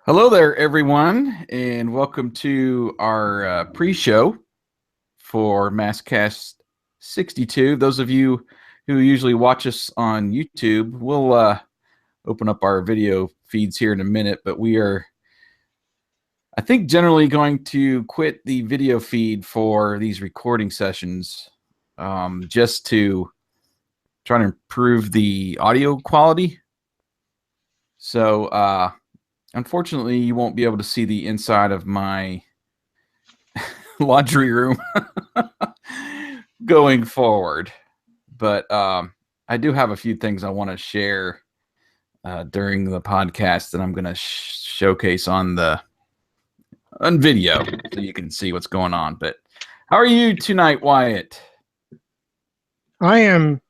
Hello there, everyone, and welcome to our pre-show for MASKast 62. Those of you who usually watch us on YouTube, we'll open up our video feeds here in a minute, but we are, I think, generally going to quit the video feed for these recording sessions just to try to improve the audio quality. So, unfortunately, you won't be able to see the inside of my laundry room going forward. But I do have a few things I want to share during the podcast that I'm going to showcase on video so you can see what's going on. But how are you tonight, Wyatt? I am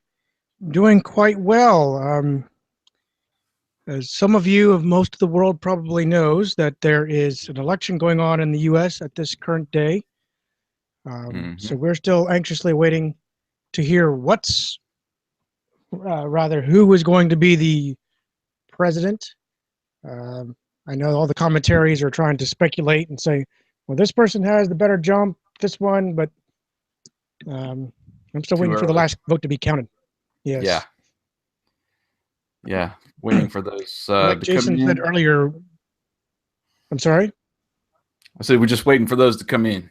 doing quite well. As some of most of the world probably knows, that there is an election going on in the U.S. at this current day. So we're still anxiously waiting to hear who is going to be the president. I know all the commentaries are trying to speculate and say, well, this person has the better jump, this one, but I'm still waiting for the last vote to be counted. Yes. Yeah. Waiting for those like to Jason come in. said earlier. I'm sorry? I said we're just waiting for those to come in.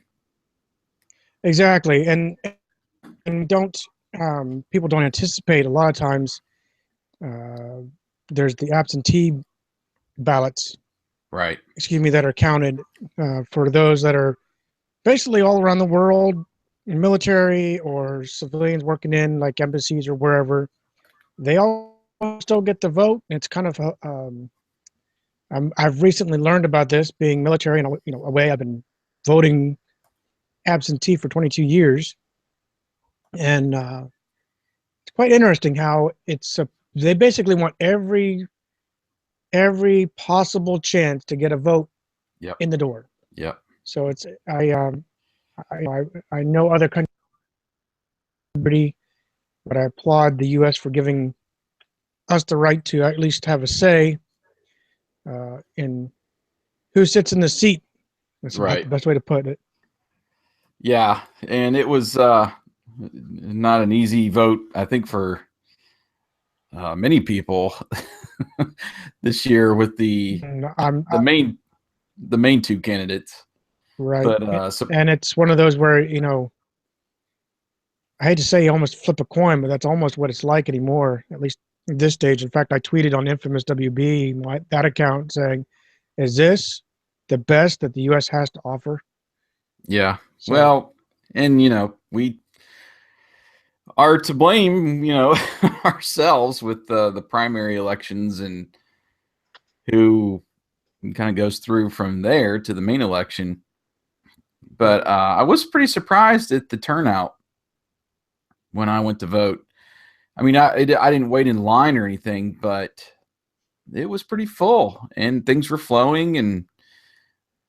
Exactly. And people don't anticipate a lot of times there's the absentee ballots, right? That are counted for those that are basically all around the world, in military or civilians working in like embassies or wherever. They all still get to vote. It's kind of I've recently learned about this, being military and away. I've been voting absentee for 22 years, and it's quite interesting how they basically want every possible chance to get a vote in the door. Yep. So I know other countries, but I applaud the U.S. for giving us the right to at least have a say in who sits in the seat. That's about the best way to put it. Yeah, and it was not an easy vote, I think, for many people this year with the main two candidates. Right. But and it's one of those where, I hate to say you almost flip a coin, but that's almost what it's like anymore, at least at this stage. In fact, I tweeted on Infamous WB, that account, saying, is this the best that the U.S. has to offer? Yeah. So, well, and, we are to blame, ourselves with the primary elections and who kind of goes through from there to the main election. But I was pretty surprised at the turnout when I went to vote. I mean, I didn't wait in line or anything, but it was pretty full and things were flowing. And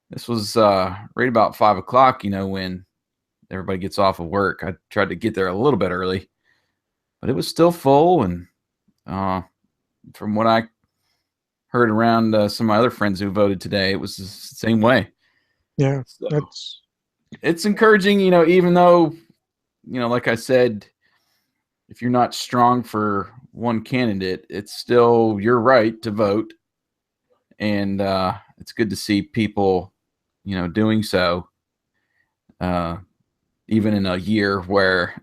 this was right about 5 o'clock, when everybody gets off of work. I tried to get there a little bit early, but it was still full. And from what I heard around some of my other friends who voted today, it was the same way. Yeah, so it's encouraging, even though, like I said, if you're not strong for one candidate, it's still your right to vote. And it's good to see people, doing so, even in a year where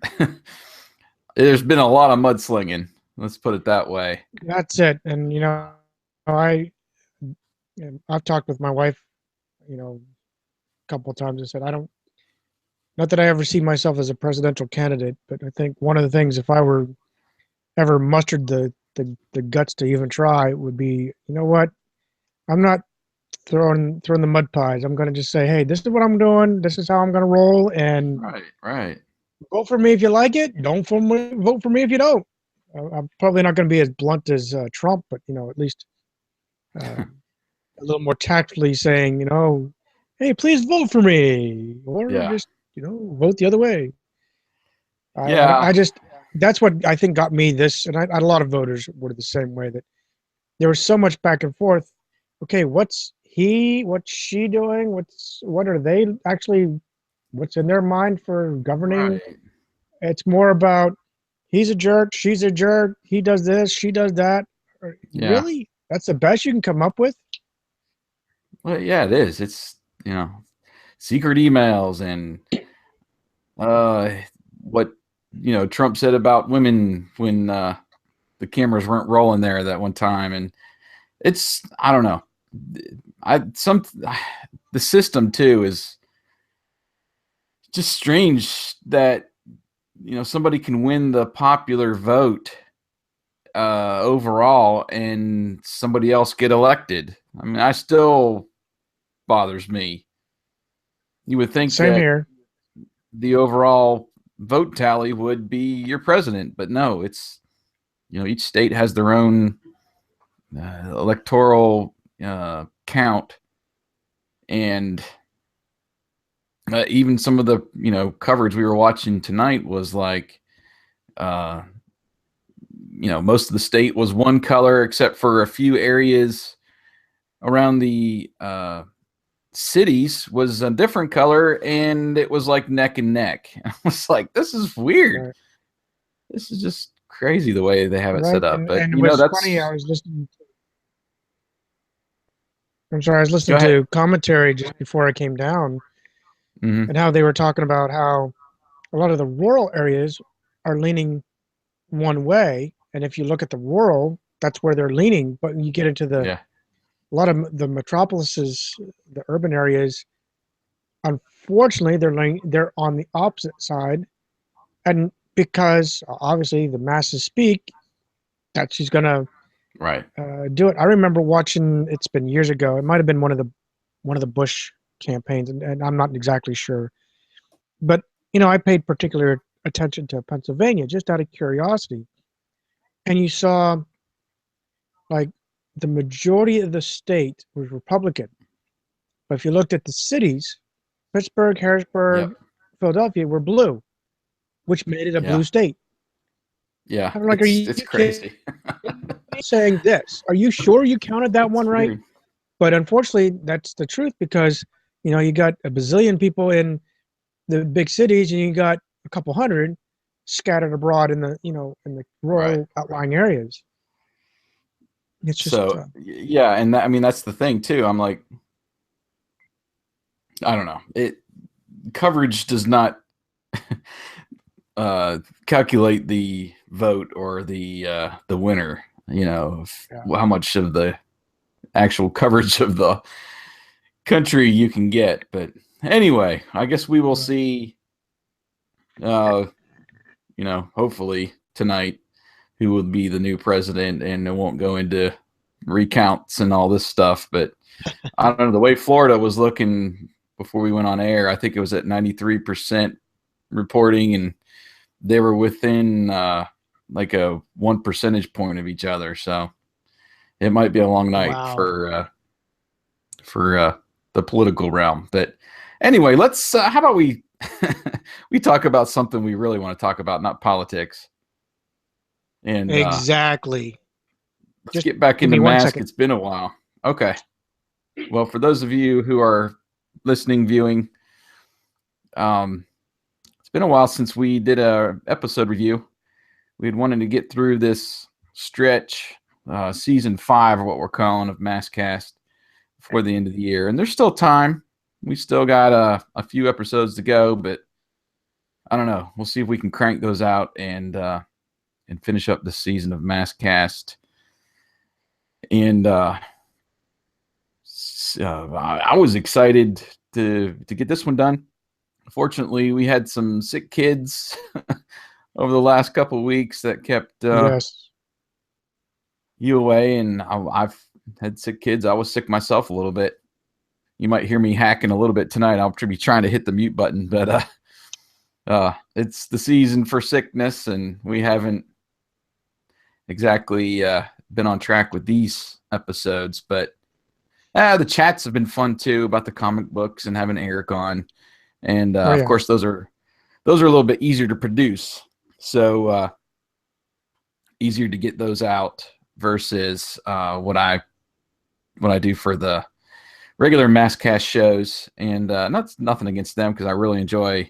there's been a lot of mudslinging. Let's put it that way. That's it. And, I've talked with my wife, a couple of times. I said, not that I ever see myself as a presidential candidate, but I think one of the things, if I were ever mustered the guts to even try, it would be, you know what? I'm not throwing the mud pies. I'm going to just say, hey, this is what I'm doing. This is how I'm going to roll. And right. Vote for me if you like it. Don't vote for me if you don't. I'm probably not going to be as blunt as Trump, but at least a little more tactfully saying, hey, please vote for me, or just vote the other way. I just that's what I think got me this, and a lot of voters were the same way, that there was so much back and forth. Okay, what's what's she doing? What are they actually, what's in their mind for governing? Right. It's more about he's a jerk, she's a jerk, he does this, she does that. Yeah. Really? That's the best you can come up with? Well, yeah, it is. It's, secret emails and uh, what, Trump said about women when the cameras weren't rolling there that one time. And it's, I don't know. The system too is just strange that, somebody can win the popular vote overall and somebody else get elected. I mean, I still bothers me. You would think Same that here. the overall vote tally would be your president, but no, it's, each state has their own electoral count, and even some of the coverage we were watching tonight was like, uh, most of the state was one color except for a few areas around the cities was a different color, and it was like neck and neck. I was like, this is weird. Right. This is just crazy the way they have it set Right. up. And But and it was funny. that's I'm sorry, I was go listening ahead. to commentary just before I came down, Mm-hmm. and how they were talking about how a lot of the rural areas are leaning one way, and if you look at the rural, that's where they're leaning. But when you get into Yeah. a lot of the metropolises, the urban areas, unfortunately, they're on the opposite side, and because obviously the masses speak, that she's gonna Right. do it. I remember watching. It's been years ago. It might have been one of the Bush campaigns, and I'm not exactly sure. But I paid particular attention to Pennsylvania just out of curiosity, and you saw like the majority of the state was Republican. But if you looked at the cities, Pittsburgh, Harrisburg, Yep. Philadelphia were blue, which made it a Yeah. blue state. Yeah. I'm like, are It's you it's kidding crazy. me saying this? Are you sure you counted that one It's right? weird. But unfortunately, that's the truth because you got a bazillion people in the big cities, and you got a couple hundred scattered abroad in the Right. rural outlying areas. It's just So yeah, and I mean that's the thing too. I'm like, I don't know. It coverage does not calculate the vote or the winner. yeah, How much of the actual coverage of the country you can get. But anyway, I guess we will yeah. see. Uh, hopefully tonight who will be the new president, and it won't go into recounts and all this stuff. But I don't know, the way Florida was looking before we went on air, I think it was at 93% reporting, and they were within like a 1 percentage point of each other. So it might be a long night Wow. for the political realm. But anyway, let's how about we we talk about something we really want to talk about, not politics. And Exactly. let's Just get back give into me one Mask. second. It's been a while. Okay. Well, for those of you who are listening, viewing, um, it's been a while since we did a episode review. We had wanted to get through this stretch, season 5, or what we're calling, of MASKast before the end of the year, and there's still time. We still got a few episodes to go, but I don't know. We'll see if we can crank those out and finish up the season of MASKast. And I was excited to get this one done. Fortunately, we had some sick kids over the last couple of weeks that kept Yes. you away, and I've had sick kids. I was sick myself a little bit. You might hear me hacking a little bit tonight. I'll be trying to hit the mute button, but it's the season for sickness, and we haven't exactly been on track with these episodes. But the chats have been fun too about the comic books and having Eric on, and Oh of yeah. course those are a little bit easier to produce. So easier to get those out versus what I do for the regular MASKast shows, and nothing against them because I really enjoy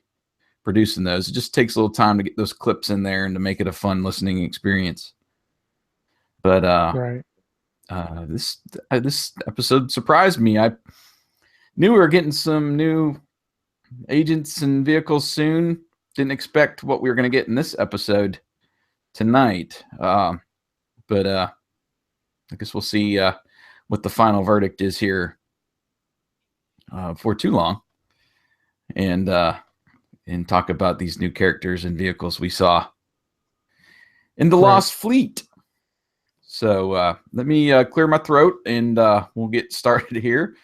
producing those. It just takes a little time to get those clips in there and to make it a fun listening experience. But Right. this episode surprised me. I knew we were getting some new agents and vehicles soon. Didn't expect what we were going to get in this episode tonight. But I guess we'll see what the final verdict is here for too long, and talk about these new characters and vehicles we saw in the Lost Fleet. So let me clear my throat, and we'll get started here.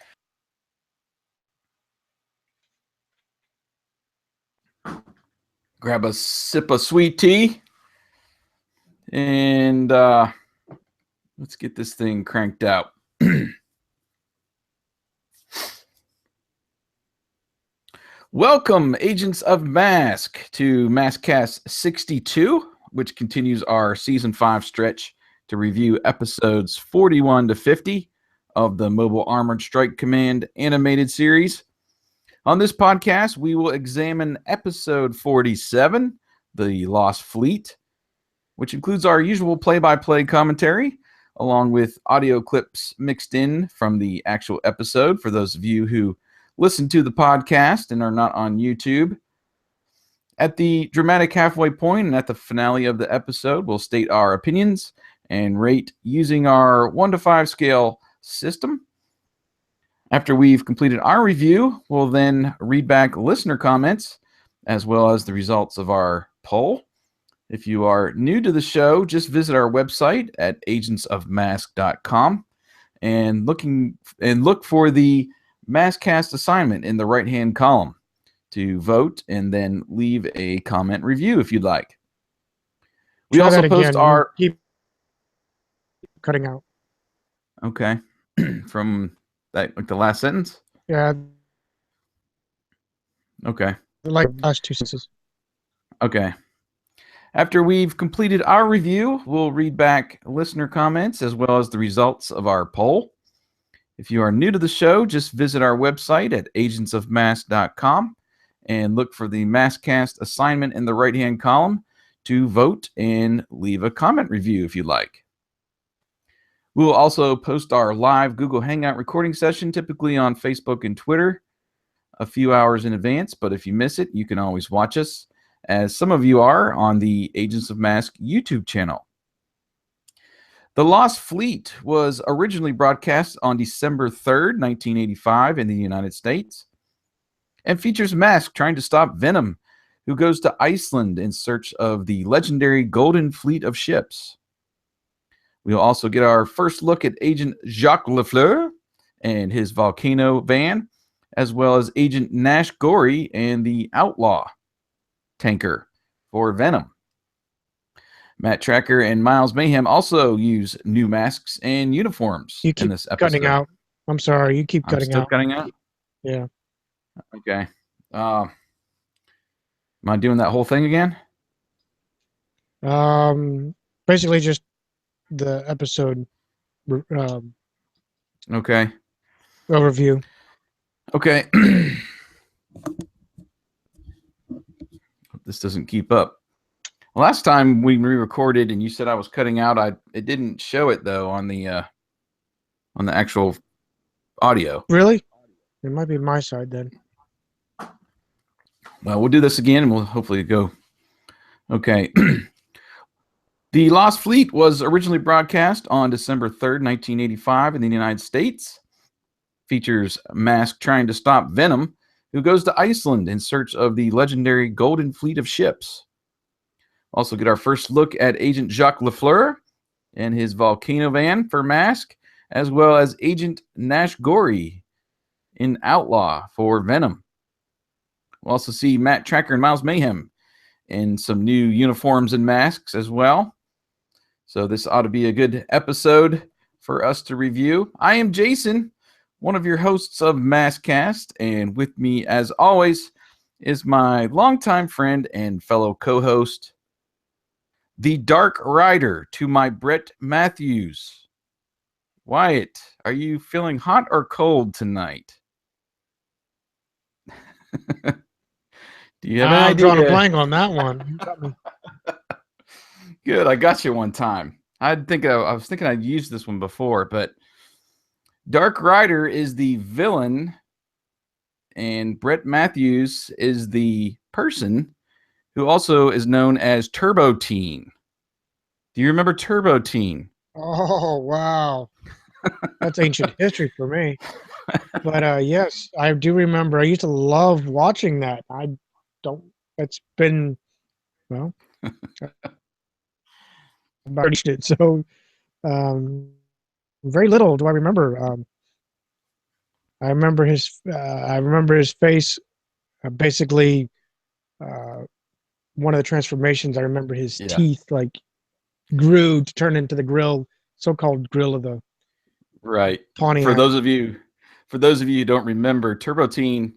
Grab a sip of sweet tea, and let's get this thing cranked out. Welcome, Agents of M.A.S.K, to MASKast 62, which continues our Season 5 stretch to review episodes 41 to 50 of the Mobile Armored Strike Command animated series. On this podcast, we will examine episode 47, The Lost Fleet, which includes our usual play-by-play commentary, along with audio clips mixed in from the actual episode for those of you who listen to the podcast and are not on YouTube. At the dramatic halfway point and at the finale of the episode, we'll state our opinions and rate using our 1 to 5 scale system. After we've completed our review, we'll then read back listener comments as well as the results of our poll. If you are new to the show, just visit our website at agentsofmask.com and look for the MASKast assignment in the right-hand column to vote and then leave a comment review if you'd like. We also post our... Keep cutting out. Okay. From that, like the last sentence? Yeah. Okay. Like last two sentences. Okay. After we've completed our review, we'll read back listener comments as well as the results of our poll. If you are new to the show, just visit our website at agentsofmask.com and look for the MASKast assignment in the right-hand column to vote and leave a comment review if you'd like. We will also post our live Google Hangout recording session, typically on Facebook and Twitter, a few hours in advance, but if you miss it, you can always watch us, as some of you are, on the Agents of M.A.S.K YouTube channel. The Lost Fleet was originally broadcast on December 3rd, 1985 in the United States, and features M.A.S.K trying to stop Venom, who goes to Iceland in search of the legendary Golden Fleet of ships. We'll also get our first look at Agent Jacques Lafleur and his Volcano van, as well as Agent Nash Gory and the Outlaw tanker for Venom. Matt Tracker and Miles Mayhem also use new masks and uniforms in this episode. Cutting out. I'm sorry, you keep cutting still out. Cutting out? Yeah. Okay. Am I doing that whole thing again? Basically just the episode okay. overview. Okay. This doesn't keep up. Last time we re-recorded and you said I was cutting out, it didn't show it though on the actual audio. Really? It might be my side then. Well, we'll do this again and we'll hopefully go. Okay. The Lost Fleet was originally broadcast on December 3rd, 1985 in the United States. Features M.A.S.K trying to stop Venom, who goes to Iceland in search of the legendary Golden Fleet of ships. Also get our first look at Agent Jacques Lafleur and his Volcano van for M.A.S.K, as well as Agent Nash Gory in Outlaw for Venom. We'll also see Matt Tracker and Miles Mayhem in some new uniforms and masks as well. So this ought to be a good episode for us to review. I am Jason, one of your hosts of MASKast, and with me, as always, is my longtime friend and fellow co-host, the Dark Rider to my Brett Matthews, Wyatt, are you feeling hot or cold tonight? Do you have an I'm drawing a idea? blank on that one. You got me. Good, I got you one time. I was thinking I'd used this one before, but Dark Rider is the villain, and Brett Matthews is the person who also is known as Turbo Teen. Do you remember Turbo Teen? Oh, wow. That's ancient history for me. But yes, I do remember. I used to love watching that. I don't. It's been well, I've reached it. So um, very little do I remember. I remember his face. Basically, uh, one of the transformations. I remember his Yeah, teeth like grew to turn into the grill, so-called grill of the right. For Pontiac. those of you, for those of you who don't remember, Turbo Teen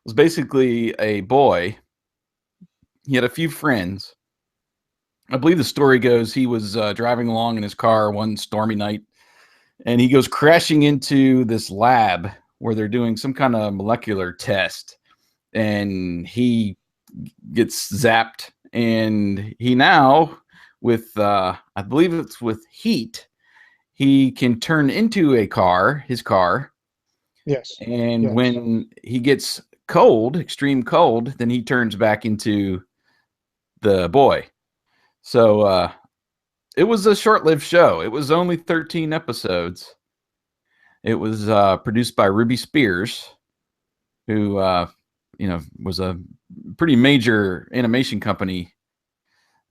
was basically a boy. He had a few friends. I believe the story goes he was driving along in his car one stormy night, and he goes crashing into this lab where they're doing some kind of molecular test, and he gets zapped, and he now, with I believe it's with heat, he can turn into his car, Yes, and yes. when he gets cold, extreme cold, then he turns back into the boy. So it was a short-lived show. It was only 13 episodes. It was produced by Ruby Spears, who was a pretty major animation company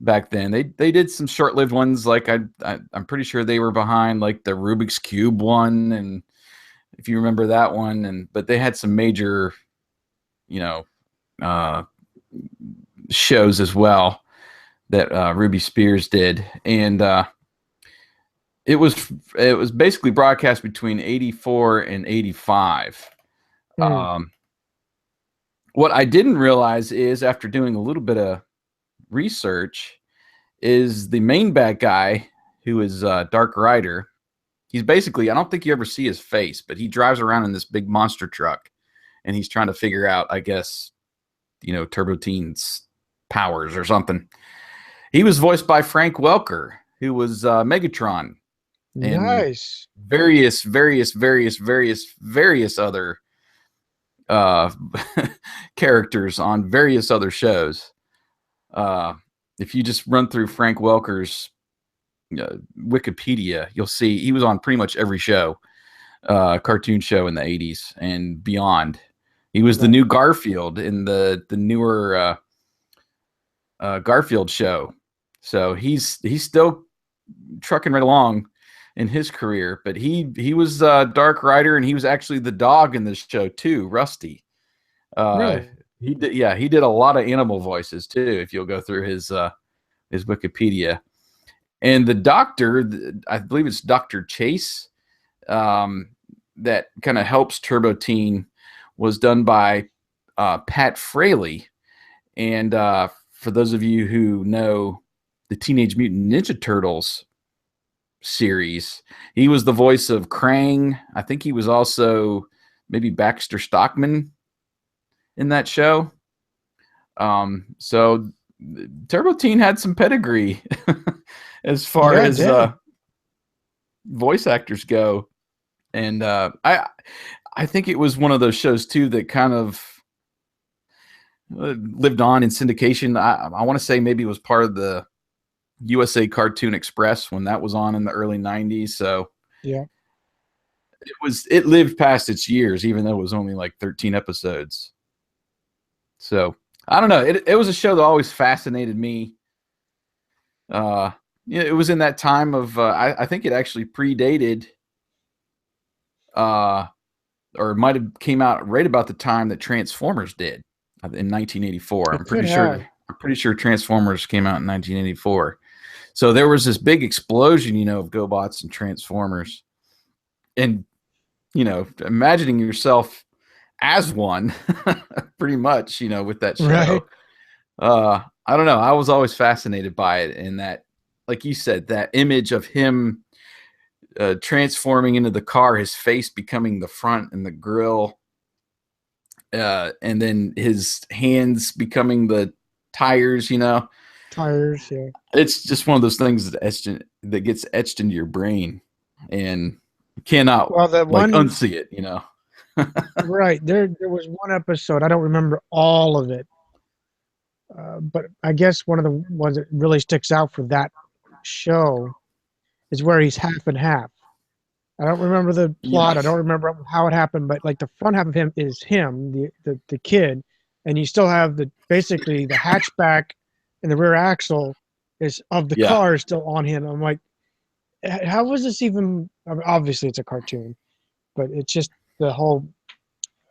back then. They did some short-lived ones, like I'm pretty sure they were behind like the Rubik's Cube one, and if you remember that one, but they had some major, you know, uh, shows as well that Ruby Spears did, and it was basically broadcast between 84 and 85. Hmm. Um, what I didn't realize is, after doing a little bit of research, is the main bad guy, who is Dark Rider. He's basically, I don't think you ever see his face, but he drives around in this big monster truck, and he's trying to figure out, I guess, Turbo Teen's powers or something. He was voiced by Frank Welker, who was Megatron, and Nice. various other uh, characters on various other shows. Uh, if you just run through Frank Welker's Wikipedia, you'll see he was on pretty much every show, cartoon show in the 80s and beyond. He was the Right. new Garfield in the newer Garfield show. So he's still trucking right along in his career, but he was Dark Rider, and he was actually the dog in this show too, Rusty. Uh, Really? he did a lot of animal voices too. If you'll go through his Wikipedia, and the doctor, I believe it's Dr. Chase, um, that kind of helps Turbo Teen, was done by Pat Fraley. And for those of you who know the Teenage Mutant Ninja Turtles series, he was the voice of Krang. I think he was also maybe Baxter Stockman in that show. So Turbo Teen had some pedigree as far Yeah, it as did. voice actors go, and I think it was one of those shows too that kind of lived on in syndication. I want to say maybe it was part of the USA Cartoon Express when that was on in the early 90s. So Yeah. it lived past its years, even though it was only like 13 episodes. So I don't know. It was a show that always fascinated me. Uh, it was in that time of I think it actually predated uh, or it might have came out right about the time that Transformers did in 1984. It could have. I'm pretty sure Transformers came out in 1984. So there was this big explosion, of GoBots and Transformers, and imagining yourself as one, pretty much, with that Right. show. I don't know. I was always fascinated by it, and that, like you said, that image of him transforming into the car, his face becoming the front and the grill, and then his hands becoming the tires. Tires, yeah. It's just one of those things that gets etched into your brain, and you cannot Well, the like one unsee it. right there was one episode. I don't remember all of it, but I guess one of the ones that really sticks out for that show is where he's half and half. I don't remember the plot. I don't Yes. remember how it happened, but like the front half of him is him, the kid, and you still have the basically the hatchback and the rear axle is of the Yeah. car is still on him. I'm like, how was this even? I mean, obviously, it's a cartoon, but it's just the whole,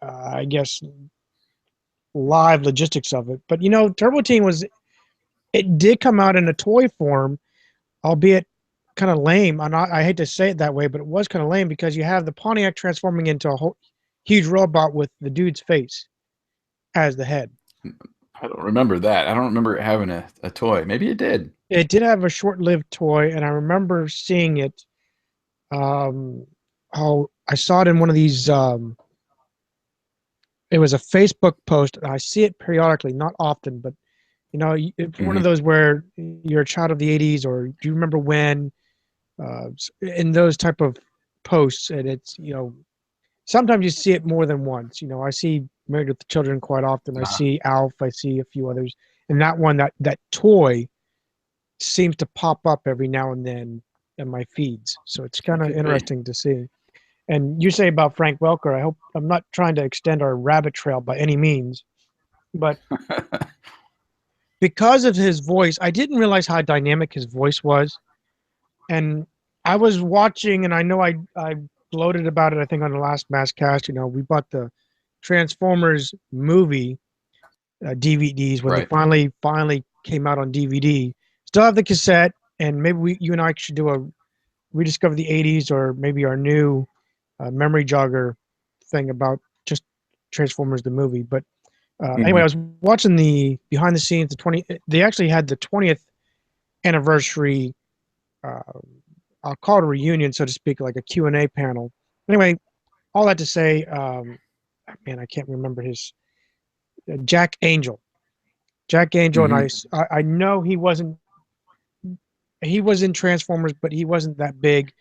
I guess, live logistics of it. But Turbo Teen it did come out in a toy form, albeit kind of lame. I hate to say it that way, but it was kind of lame because you have the Pontiac transforming into a whole huge robot with the dude's face as the head. I don't remember that. I don't remember it having a toy. Maybe it did. It did have a short-lived toy, and I remember seeing it. Um, oh, I saw it in one of these. It was a Facebook post, and I see it periodically, not often, but it's one Hmm. of those where you're a child of the '80s, or do you remember when? In those type of posts, and it's sometimes you see it more than once. I see Married with the Children quite often. I Uh, see Alf. I see a few others, and that one, that toy, seems to pop up every now and then in my feeds. So it's kind it of could be. interesting to see. And you say about Frank Welker. I hope I'm not trying to extend our rabbit trail by any means, but because of his voice, I didn't realize how dynamic his voice was. And I was watching, and I know I gloated about it. I think on the last MASKast, we bought the Transformers movie DVDs when they Right. finally came out on DVD. Still have the cassette, and maybe you and I should do a rediscover the '80s, or maybe our new memory jogger thing about just Transformers the movie. But anyway, I Hmm. was watching the behind the scenes. They actually had the 20th anniversary. Uh, I'll call it a reunion, so to speak, like a Q&A panel. Anyway, all that to say, man, I can't remember his Jack Angel. Jack Angel, and Hmm. I know he was in Transformers, but he wasn't that big.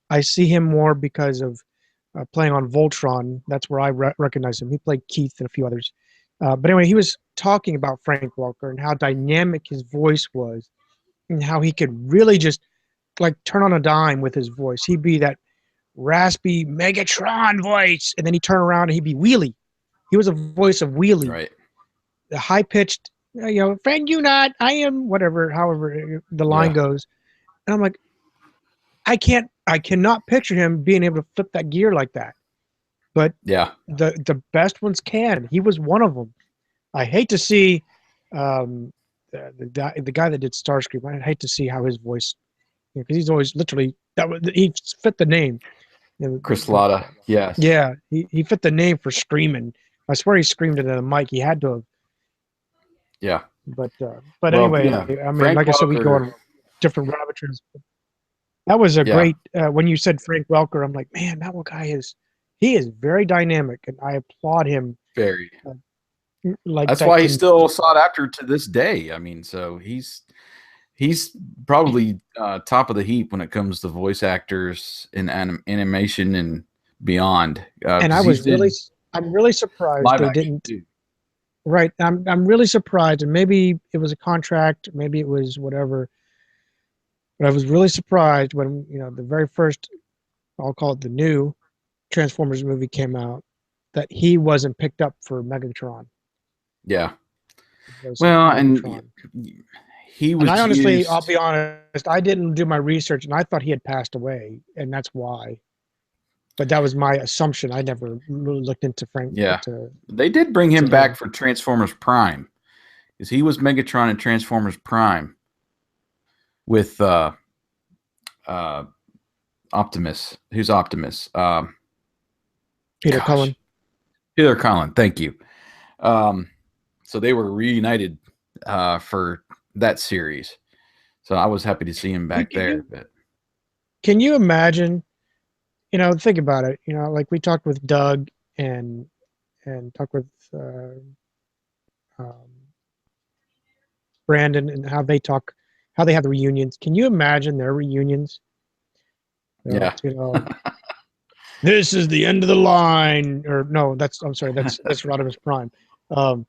I see him more because of playing on Voltron. That's where I recognize him. He played Keith and a few others. But anyway, he was talking about Frank Welker and how dynamic his voice was, and how he could really just like turn on a dime with his voice. He'd be that raspy Megatron voice, and then he'd turn around and he'd be Wheelie. He was a voice of Wheelie, Right. the high pitched, friend you not, I am whatever, however the line Yeah. goes. And I'm like, I cannot picture him being able to flip that gear like that. But Yeah. the best ones can. He was one of them. I hate to see um, the guy that did Starscream. I hate to see how his voice, because he's always literally he fit the name. Chris Latta. Yes. Yeah, he fit the name for screaming. I swear he screamed into the mic. He had to have. Yeah. But Well, anyway, yeah. I mean, Frank like I said, we go Welker. on different rabbit trails. That was a Yeah. great. When you said Frank Welker, I'm like, man, that one guy he is very dynamic, and I applaud him. Very. Uh, like That's that why he's can. still sought after to this day. I mean, so he's probably top of the heap when it comes to voice actors in animation and beyond, And I because was he's really, did I'm really surprised live they action didn't. too. Right, I'm really surprised, and maybe it was a contract, maybe it was whatever. But I was really surprised when the very first, I'll call it the new Transformers movie came out, that he wasn't picked up for Megatron, Yeah. voice of Well, and Megatron. he And I was honestly, I'll used. be honest, I didn't do my research, and I thought he had passed away, and that's why. But that was my assumption. I never really looked into Frank Yeah, to they did bring him back him. for Transformers Prime, because he was Megatron in Transformers Prime with uh, Optimus. Who's Optimus? Peter Gosh, Cullen. Peter Cullen. Thank you. Um, so they were reunited for that series. So I was happy to see him back Can there. you But can you imagine? think about it. Like we talked with Doug and talked with um, Brandon and how they have the reunions. Can you imagine their reunions? Yeah. This is the end of the line, or no, I'm sorry, that's Rodimus Prime. Um,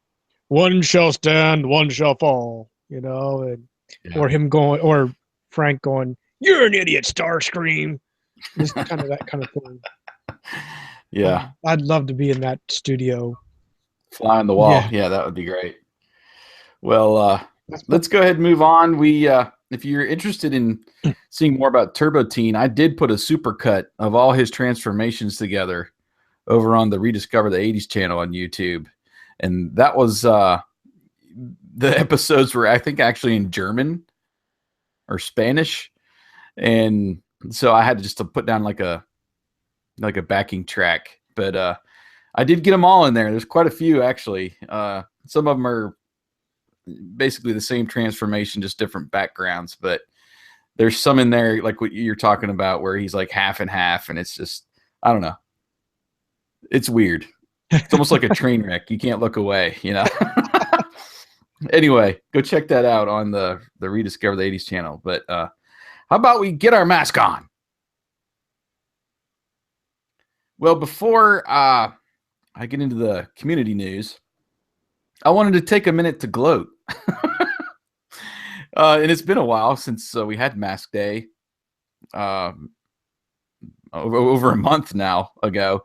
one shall stand, one shall fall. Yeah. Or him going, or Frank going, "You're an idiot, Starscream." Just kind of that kind of thing. Yeah. I'd love to be in that studio. Fly on the wall. Yeah, Yeah, that would be great. Well, that's let's go ahead and move on. If you're interested in seeing more about Turbo Teen, I did put a supercut of all his transformations together over on the Rediscover the 80s channel on YouTube. And that was the episodes were, I think, actually in German or Spanish. And so I had to just to put down like a backing track. But I did get them all in there. There's quite a few actually. Some of them are basically the same transformation, just different backgrounds. But there's some in there like what you're talking about where he's like half and half, and it's just I don't know. It's weird. It's almost like a train wreck. You can't look away, Anyway, go check that out on the Rediscover the 80s channel. But how about we get our mask on? Well, before I get into the community news, I wanted to take a minute to gloat. And it's been a while since we had Mask Day, over a month now ago.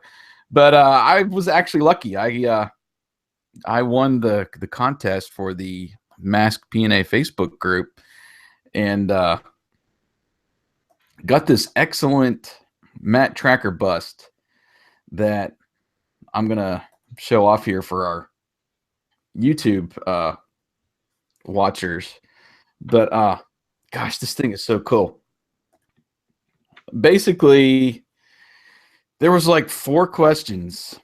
But I was actually lucky. I won the contest for the M.A.S.K P&A Facebook group, and got this excellent Matt Tracker bust that I'm gonna show off here for our YouTube watchers. But gosh, this thing is so cool. Basically, there was like 4 questions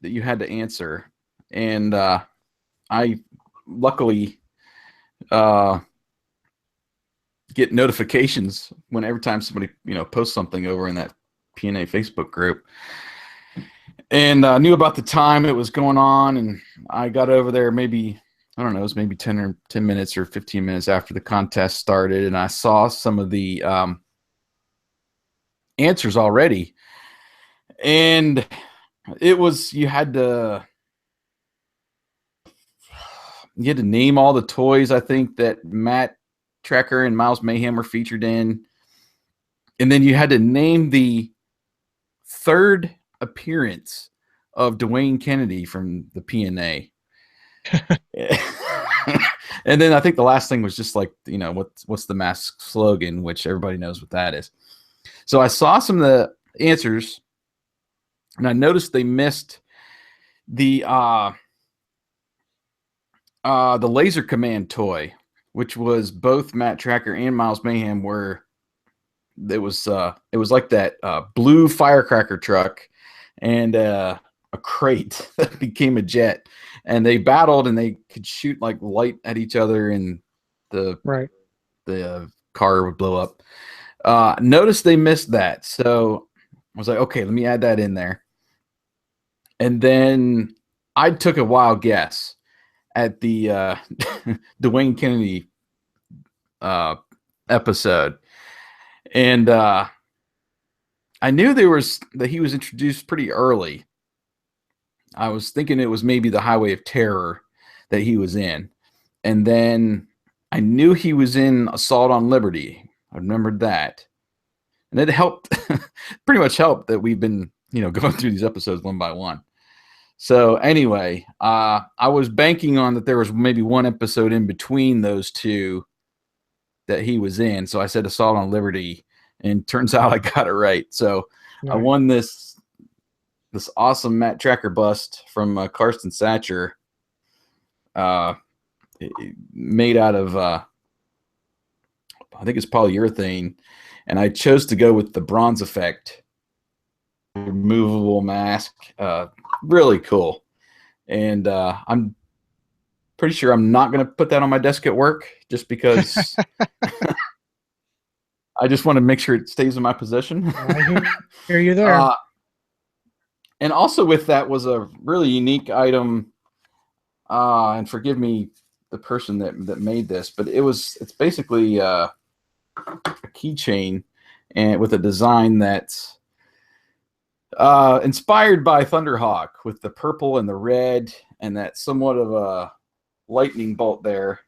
that you had to answer, and I luckily get notifications every time somebody posts something over in that P&A Facebook group, and knew about the time it was going on, and I got over there maybe I don't know, it was maybe 10 minutes or 15 minutes after the contest started, and I saw some of the answers already, and it was you had to name all the toys I think that Matt Tracker and Miles Mayhem were featured in, and then you had to name the 3rd appearance of Dwayne Kennedy from the P&A. And then I think the last thing was just like, what's the mask slogan, which everybody knows what that is. So I saw some of the answers, and I noticed they missed the Laser Command toy, which was both Matt Tracker and Miles Mayhem were. It was like that blue firecracker truck and a crate that became a jet, and they battled, and they could shoot like light at each other, and the car would blow up. Notice they missed that, so I was like, okay, let me add that in there. And then I took a wild guess at the Dwayne Kennedy episode, and I knew that he was introduced pretty early. I was thinking it was maybe the Highway of Terror that he was in, and then I knew he was in Assault on Liberty. I remembered that, and it helped, pretty much helped that we've been going through these episodes one by one. So anyway, I was banking on that there was maybe one episode in between those two that he was in. So I said Assault on Liberty, and turns out I got it right. So I won this awesome Matt Tracker bust from Karsten Satcher, made out of I think it's polyurethane, and I chose to go with the bronze effect removable mask. Really cool, and I'm pretty sure I'm not going to put that on my desk at work just because I just want to make sure it stays in my possession. I hear you there. uh, and also with that was a really unique item. And forgive me, the person that made this, but it's basically a keychain and with a design that's inspired by Thunderhawk with the purple and the red and that somewhat of a lightning bolt there.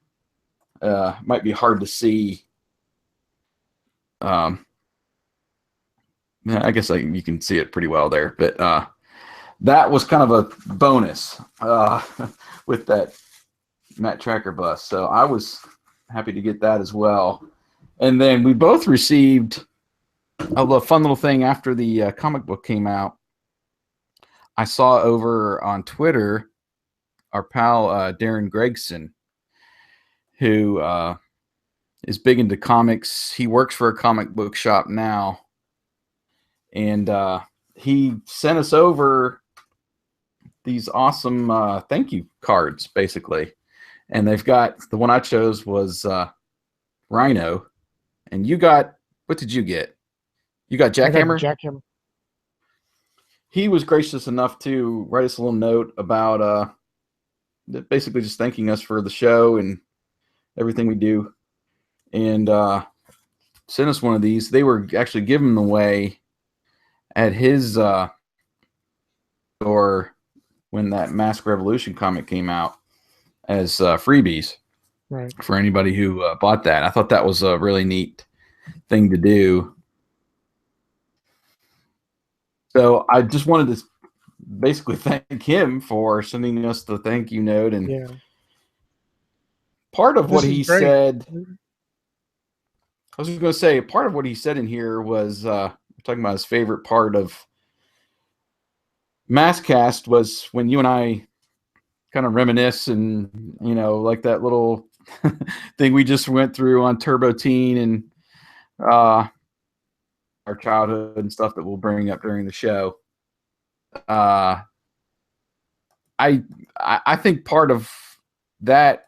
Might be hard to see. Um, I guess you can see it pretty well there, but that was kind of a bonus with that Matt Tracker bus. So I was happy to get that as well. And then we both received a fun little thing after the comic book came out. I saw over on Twitter our pal Darren Gregson, who is big into comics. He works for a comic book shop now. And he sent us over these awesome thank you cards, basically. And they've got, the one I chose was Rhino. And you got, what did you get? You got Jackhammer? Jackhammer. He was gracious enough to write us a little note about basically just thanking us for the show and everything we do. And sent us one of these. They were actually giving them away at his store when that Mask Revolution comic came out as freebies, right, for anybody who bought that. I thought that was a really neat thing to do. So I just wanted to basically thank him for sending us the thank you note. And part of what he said, I was just going to say, part of what he said in here was talking about his favorite part of MASKast was when you and I kind of reminisce and, like that little thing we just went through on Turbo Teen and our childhood and stuff that we'll bring up during the show. I think part of that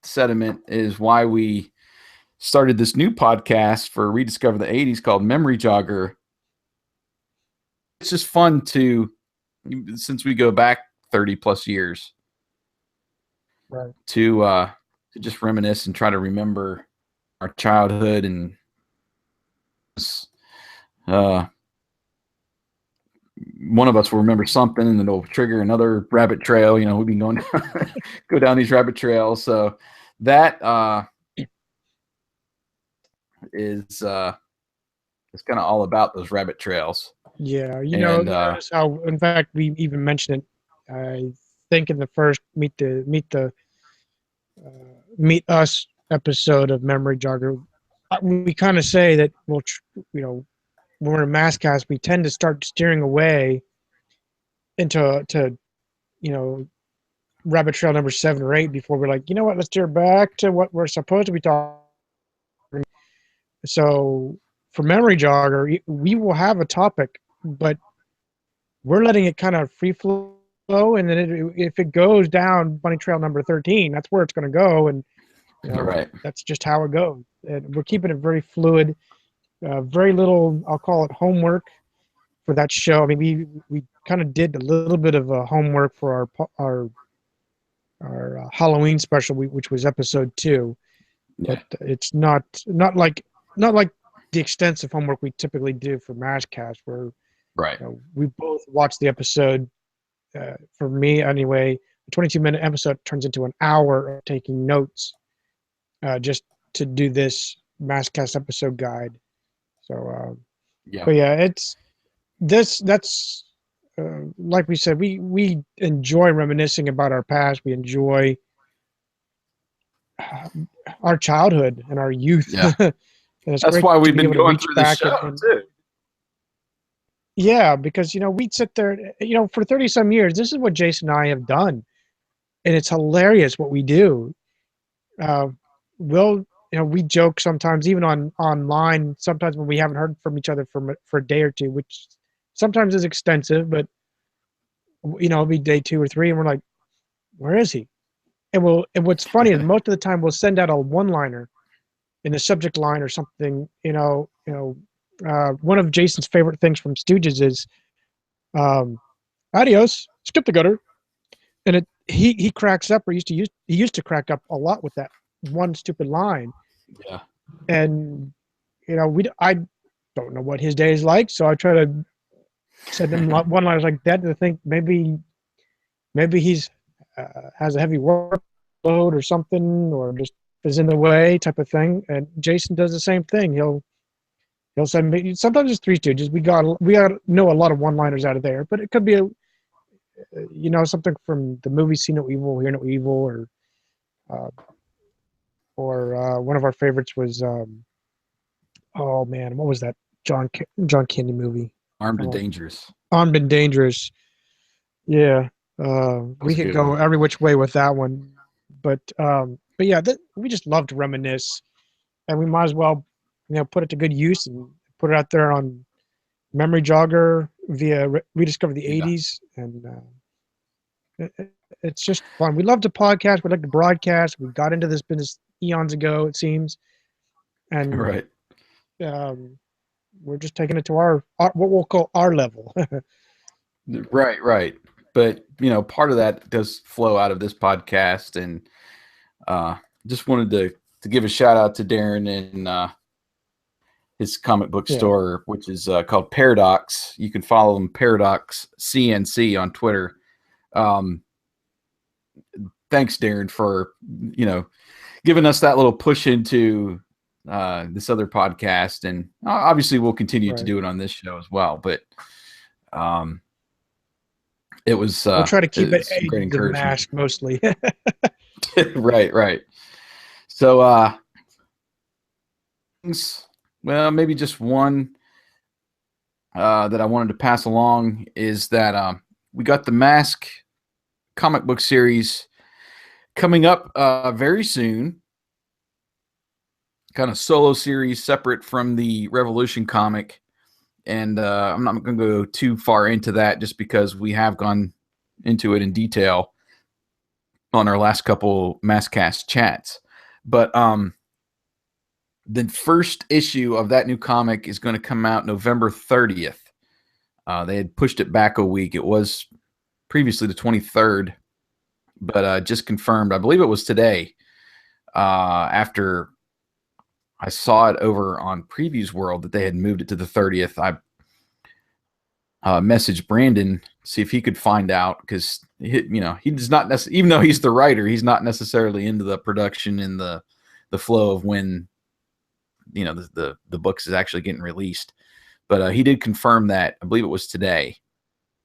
sentiment is why we started this new podcast for Rediscover the 80s called Memory Jogger. It's just fun since we go back 30 plus years, right, to just reminisce and try to remember our childhood. And one of us will remember something and it'll trigger another rabbit trail. We've been going go down these rabbit trails. So that is it's kind of all about those rabbit trails. Yeah, notice how, in fact, we even mentioned it. I think in the first Meet Us episode of Memory Jogger, we kind of say that when we're in MASKast, we tend to start steering away into rabbit trail number 7 or 8 before we're like, you know what, let's steer back to what we're supposed to be talking. So for Memory Jogger, we will have a topic, but we're letting it kind of free flow, and then if it goes down bunny trail number 13, that's where it's going to go, and right. That's just how it goes. And we're keeping it very fluid, very little, I'll call it, homework for that show. I mean, we kind of did a little bit of homework for our Halloween special, which was episode 2, but it's not like the extensive homework we typically do for MASKast, where right. We both watched the episode. For me, anyway, a 22-minute episode turns into an hour of taking notes just to do this MASKast episode guide. So, but yeah, that's like we said, we enjoy reminiscing about our past. We enjoy our childhood and our youth. Yeah. And it's that's great why we've to be been able going to reach through back this show too. Yeah, because we'd sit there, for 30 some years. This is what Jason and I have done, and it's hilarious what we do. We joke sometimes, even online. Sometimes when we haven't heard from each other for a day or two, which sometimes is extensive, but it'll be day 2 or 3, and we're like, "Where is he?" And what's funny is most of the time we'll send out a one-liner, in the subject line or something, one of Jason's favorite things from Stooges is adios, skip the gutter. And he cracks up, or he used to crack up a lot with that one stupid line. Yeah. And I don't know what his day is like, so I try to send him one liners like that to think maybe he's has a heavy workload or something, or just is in the way type of thing. And Jason does the same thing. He'll send me, sometimes it's Three Stooges. We got know a lot of one liners out of there, but it could be something from the movie See No Evil, Hear No Evil, or one of our favorites was oh man, what was that John Candy movie? Armed and Dangerous. Armed and Dangerous. Yeah, we could go every which way with that one, but yeah, we just love to reminisce, and we might as well put it to good use and put it out there on Memory Jogger via Rediscover the '80s, and it's just fun. We love to podcast. We like to broadcast. We got into this business eons ago, it seems, and Right. We're just taking it to our what we'll call our level. Right. But part of that does flow out of this podcast, and just wanted to give a shout out to Darren and his comic book store, which is called Paradox. You can follow him, Paradox CNC, on Twitter. Thanks, Darren, for giving us that little push into this other podcast, and obviously we'll continue to do it on this show as well. But it was we'll try to keep it great encouragement. M.A.S.K mostly. Right. So well, maybe just one that I wanted to pass along is that we got the M.A.S.K comic book series coming up very soon. Kind of solo series separate from the Revolution comic. And I'm not going to go too far into that, just because we have gone into it in detail on our last couple MASKast chats. But the first issue of that new comic is going to come out November 30th. They had pushed it back a week. It was previously the 23rd, but just confirmed, I believe it was today, after I saw it over on Previews World that they had moved it to the 30th. I messaged Brandon to see if he could find out, because he does not necessarily, even though he's the writer, he's not necessarily into the production and the flow of when the books is actually getting released. But he did confirm that, I believe it was today,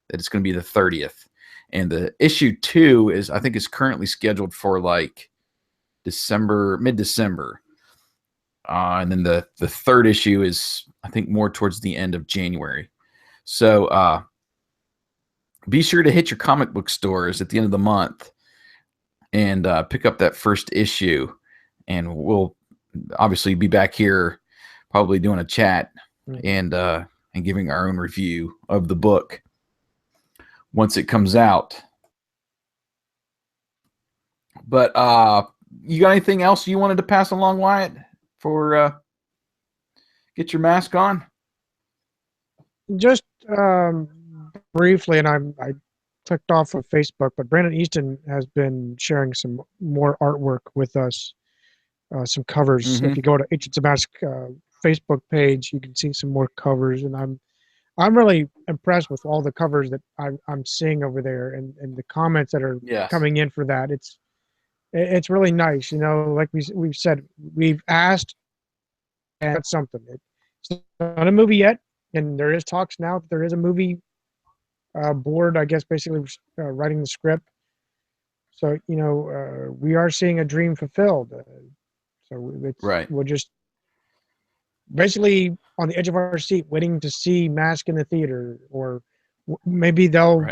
that it's going to be the 30th. And the issue 2 is currently scheduled for like mid-December. And then the third issue is, I think, more towards the end of January. So be sure to hit your comic book stores at the end of the month and pick up that first issue. And we'll obviously be back here probably doing a chat and giving our own review of the book once it comes out. But you got anything else you wanted to pass along, Wyatt, for get your mask on? Just briefly, and I clicked off of Facebook, but Brandon Easton has been sharing some more artwork with us, some covers. If you go to It's a M.A.S.K Facebook page, you can see some more covers, and I'm really impressed with all the covers that I'm seeing over there, and the comments that are coming in for that. It's really nice, like we've said, we've asked, and that's something. It's not a movie yet, and there is talks now that there is a movie board, I guess, basically writing the script. So we are seeing a dream fulfilled. So we're just basically on the edge of our seat, waiting to see M.A.S.K in the theater, or maybe they'll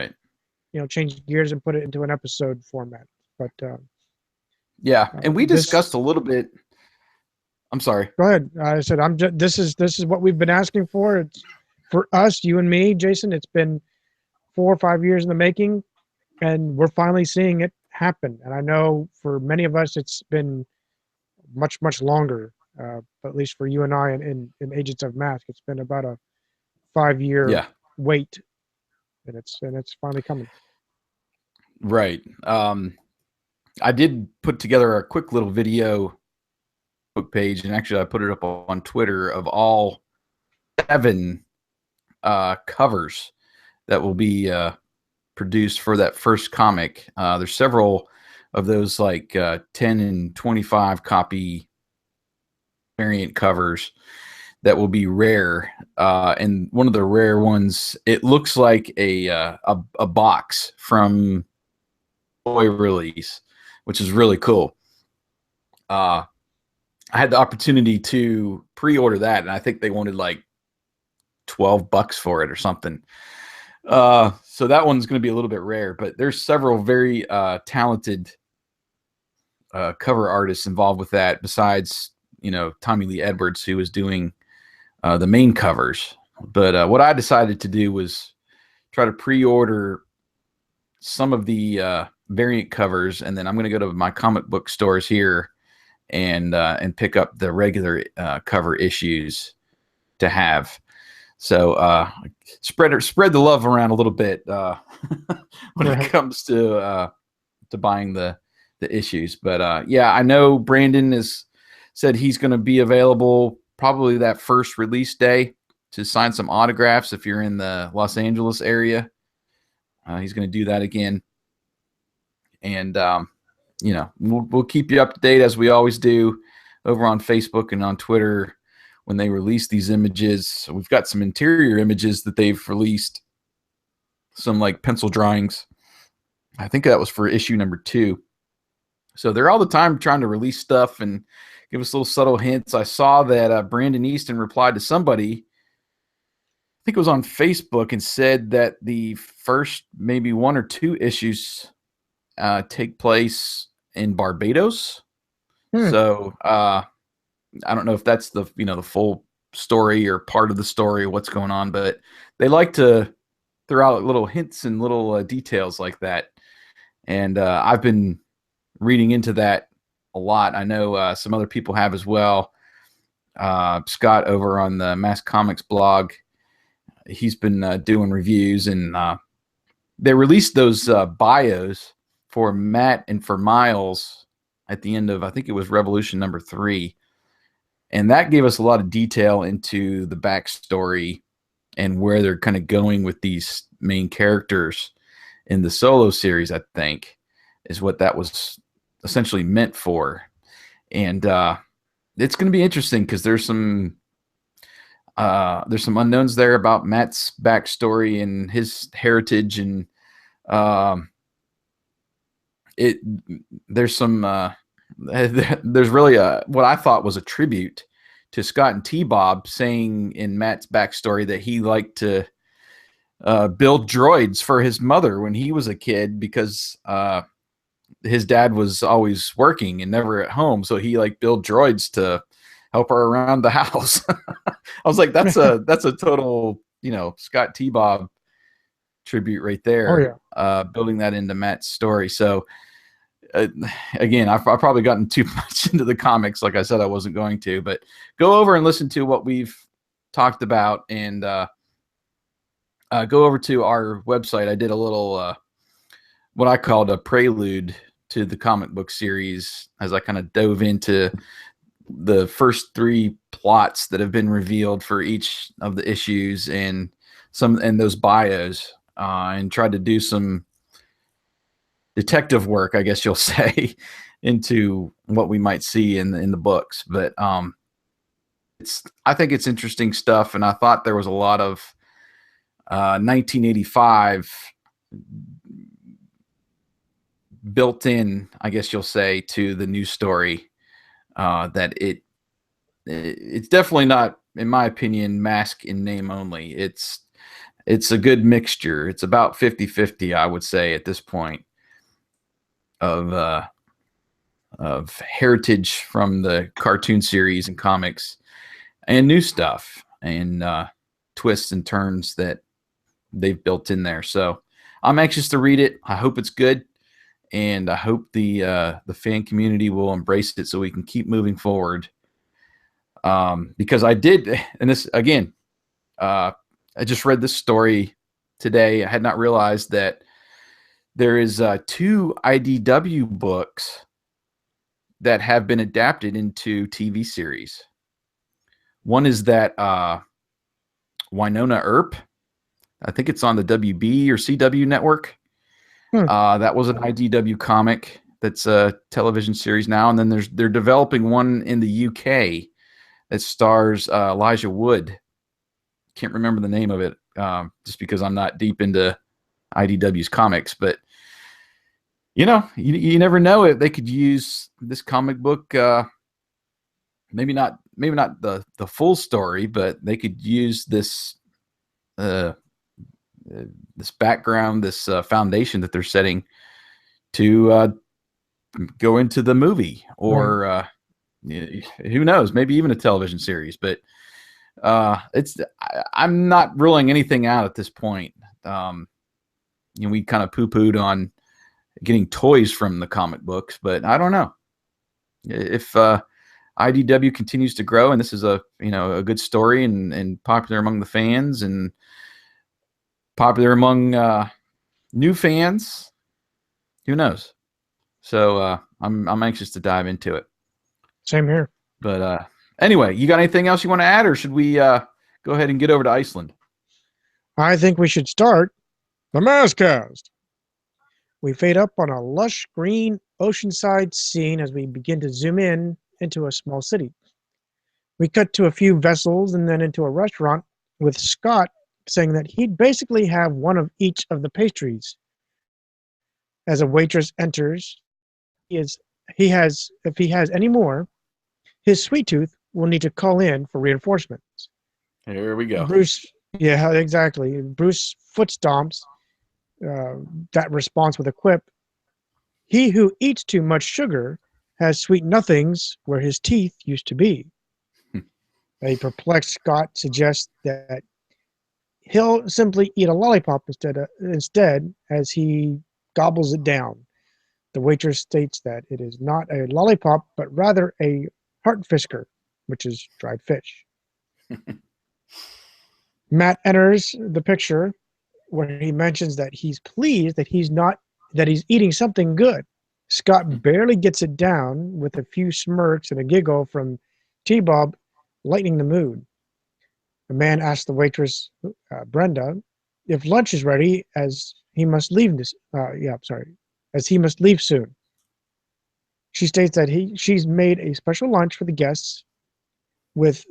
change gears and put it into an episode format. But and we discussed a little bit. I'm sorry. Go ahead. I said this is what we've been asking for. It's for us, you and me, Jason. It's been 4 or 5 years in the making, and we're finally seeing it happen. And I know for many of us, it's been much longer. But at least for you and I in Agents of Mask, it's been about a 5-year Yeah, wait, and it's finally coming. right. I did put together a quick little video book page, and actually I put it up on Twitter of all 7 covers that will be produced for that first comic. There's several of those, like 10 and 25 copy variant covers that will be rare. And one of the rare ones, it looks like a box from toy release, which is really cool. I had the opportunity to pre-order that, and I think they wanted like $12 for it or something. So that one's going to be a little bit rare, but there's several very talented cover artists involved with that, besides, Tommy Lee Edwards, who was doing the main covers. But what I decided to do was try to pre-order some of the variant covers, and then I'm going to go to my comic book stores here and pick up the regular cover issues to have. So spread the love around a little bit when it comes to buying the issues. But yeah, I know Brandon has said he's going to be available probably that first release day to sign some autographs if you're in the Los Angeles area. He's going to do that again. And, we'll keep you up to date as we always do over on Facebook and on Twitter when they release these images. So we've got some interior images that they've released, some like pencil drawings. I think that was for issue number 2. So they're all the time trying to release stuff and give us little subtle hints. I saw that Brandon Easton replied to somebody, I think it was on Facebook, and said that the first maybe 1 or 2 issues take place in Barbados. So I don't know if that's the full story or part of the story, what's going on, but they like to throw out little hints and little details like that. And I've been reading into that a lot. I know some other people have as well. Scott over on the M.A.S.K Comics blog, he's been doing reviews, and they released those bios for Matt and for Miles at the end of, I think it was Revolution number 3. And that gave us a lot of detail into the backstory and where they're kind of going with these main characters in the solo series, I think, is what that was essentially meant for. And it's going to be interesting because there's some unknowns there about Matt's backstory and his heritage, and there's some there's really what I thought was a tribute to Scott and T-Bob, saying in Matt's backstory that he liked to build droids for his mother when he was a kid, because his dad was always working and never at home, so he built droids to help her around the house. I was like, that's a total Scott T-Bob tribute right there. Oh yeah. Building that into Matt's story. So again, I've probably gotten too much into the comics. Like I said, I wasn't going to, but go over and listen to what we've talked about, and go over to our website. I did a little what I called a prelude to the comic book series, as I kind of dove into the first 3 plots that have been revealed for each of the issues and those bios, and tried to do some detective work, I guess you'll say, into what we might see in the books. But I think it's interesting stuff, and I thought there was a lot of 1985 built in, I guess you'll say, to the new story. That it's definitely not, in my opinion, M.A.S.K in name only. It's a good mixture. It's about 50-50, I would say, at this point, of heritage from the cartoon series and comics, and new stuff, and twists and turns that they've built in there. So I'm anxious to read it. I hope it's good, and I hope the fan community will embrace it so we can keep moving forward Because I did, and this again, I just read this story today. I had not realized that there is 2 IDW books that have been adapted into TV series. One is that Winona Earp. I think it's on the WB or CW network. That was an IDW comic that's a television series now. And then they're developing one in the UK that stars Elijah Wood. Can't remember the name of it just because I'm not deep into IDW's comics. But, you know, you never know if they could use this comic book. Maybe not the full story, but they could use this this background, this foundation that they're setting to go into the movie, or who knows, maybe even a television series. But I'm not ruling anything out at this point. We kind of poo-pooed on getting toys from the comic books, but I don't know if IDW continues to grow and this is a good story and popular among the fans and popular among new fans. Who knows? So I'm anxious to dive into it. Same here. But anyway, you got anything else you want to add, or should we go ahead and get over to Iceland? I think we should start the MASKast. We fade up on a lush green oceanside scene as we begin to zoom in into a small city. We cut to a few vessels and then into a restaurant with Scott saying that he'd basically have one of each of the pastries. As a waitress enters, if he has any more, his sweet tooth will need to call in for reinforcements. Here we go. Bruce, yeah, exactly. Bruce foot stomps that response with a quip. He who eats too much sugar has sweet nothings where his teeth used to be. A perplexed Scott suggests that he'll simply eat a lollipop instead as he gobbles it down. The waitress states that it is not a lollipop, but rather a hartfisker, which is dried fish. Matt enters the picture where he mentions that he's pleased that he's eating something good. Scott barely gets it down with a few smirks and a giggle from T-Bob, lightening the mood. The man asks the waitress, Brenda, if lunch is ready, as he must leave soon. She states that she's made a special lunch for the guests, with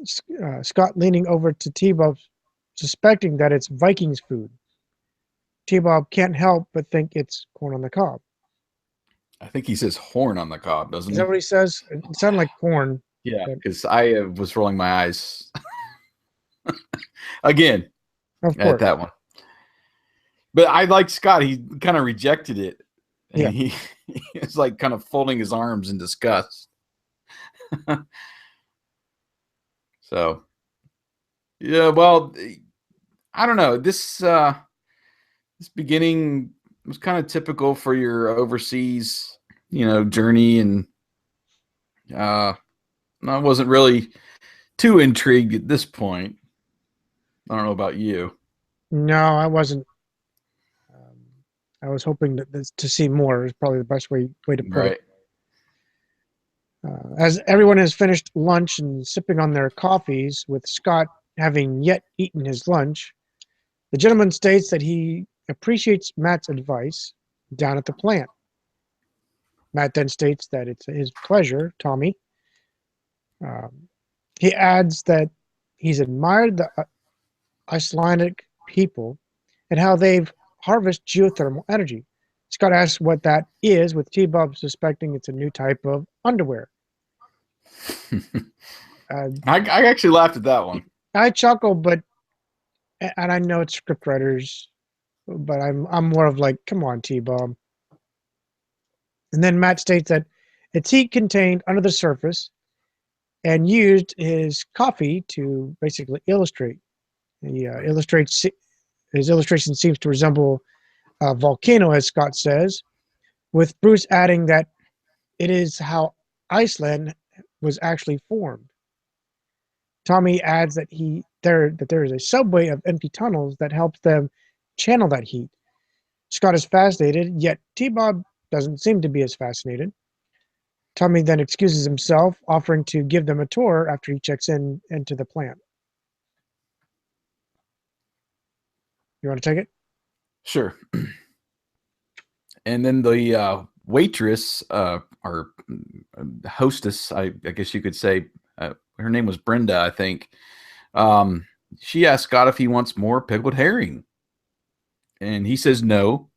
Scott leaning over to T-Bob, suspecting that it's Vikings food. T-Bob can't help but think it's corn on the cob. I think he says horn on the cob, doesn't he? Is that what he says? It sounded like corn. Yeah, because I was rolling my eyes again at that one. But I like Scott. He kind of rejected it. And he was like kind of folding his arms in disgust. So, yeah, well, I don't know. This beginning was kind of typical for your overseas, journey, and I wasn't really too intrigued at this point. I don't know about you. No, I wasn't. I was hoping to see more is probably the best way to put it. As everyone has finished lunch and sipping on their coffees, with Scott having yet eaten his lunch, the gentleman states that he appreciates Matt's advice down at the plant. Matt then states that it's his pleasure, Tommy. He adds that he's admired the Icelandic people and how they've harvest geothermal energy. Scott asks what that is, with T-Bob suspecting it's a new type of underwear. I actually laughed at that one. I chuckled, and I know it's script writers, but I'm more of like, come on, T-Bob. And then Matt states that it's heat contained under the surface and used his coffee to basically illustrate. He illustrates. His illustration seems to resemble a volcano, as Scott says, with Bruce adding that it is how Iceland was actually formed. Tommy adds that there is a subway of empty tunnels that helps them channel that heat. Scott is fascinated, yet T-Bob doesn't seem to be as fascinated. Tommy then excuses himself, offering to give them a tour after he checks into the plant. You want to take it? Sure. And then the waitress, or hostess, I guess you could say, her name was Brenda, I think. Um, she asked Scott if he wants more pickled herring. And he says no,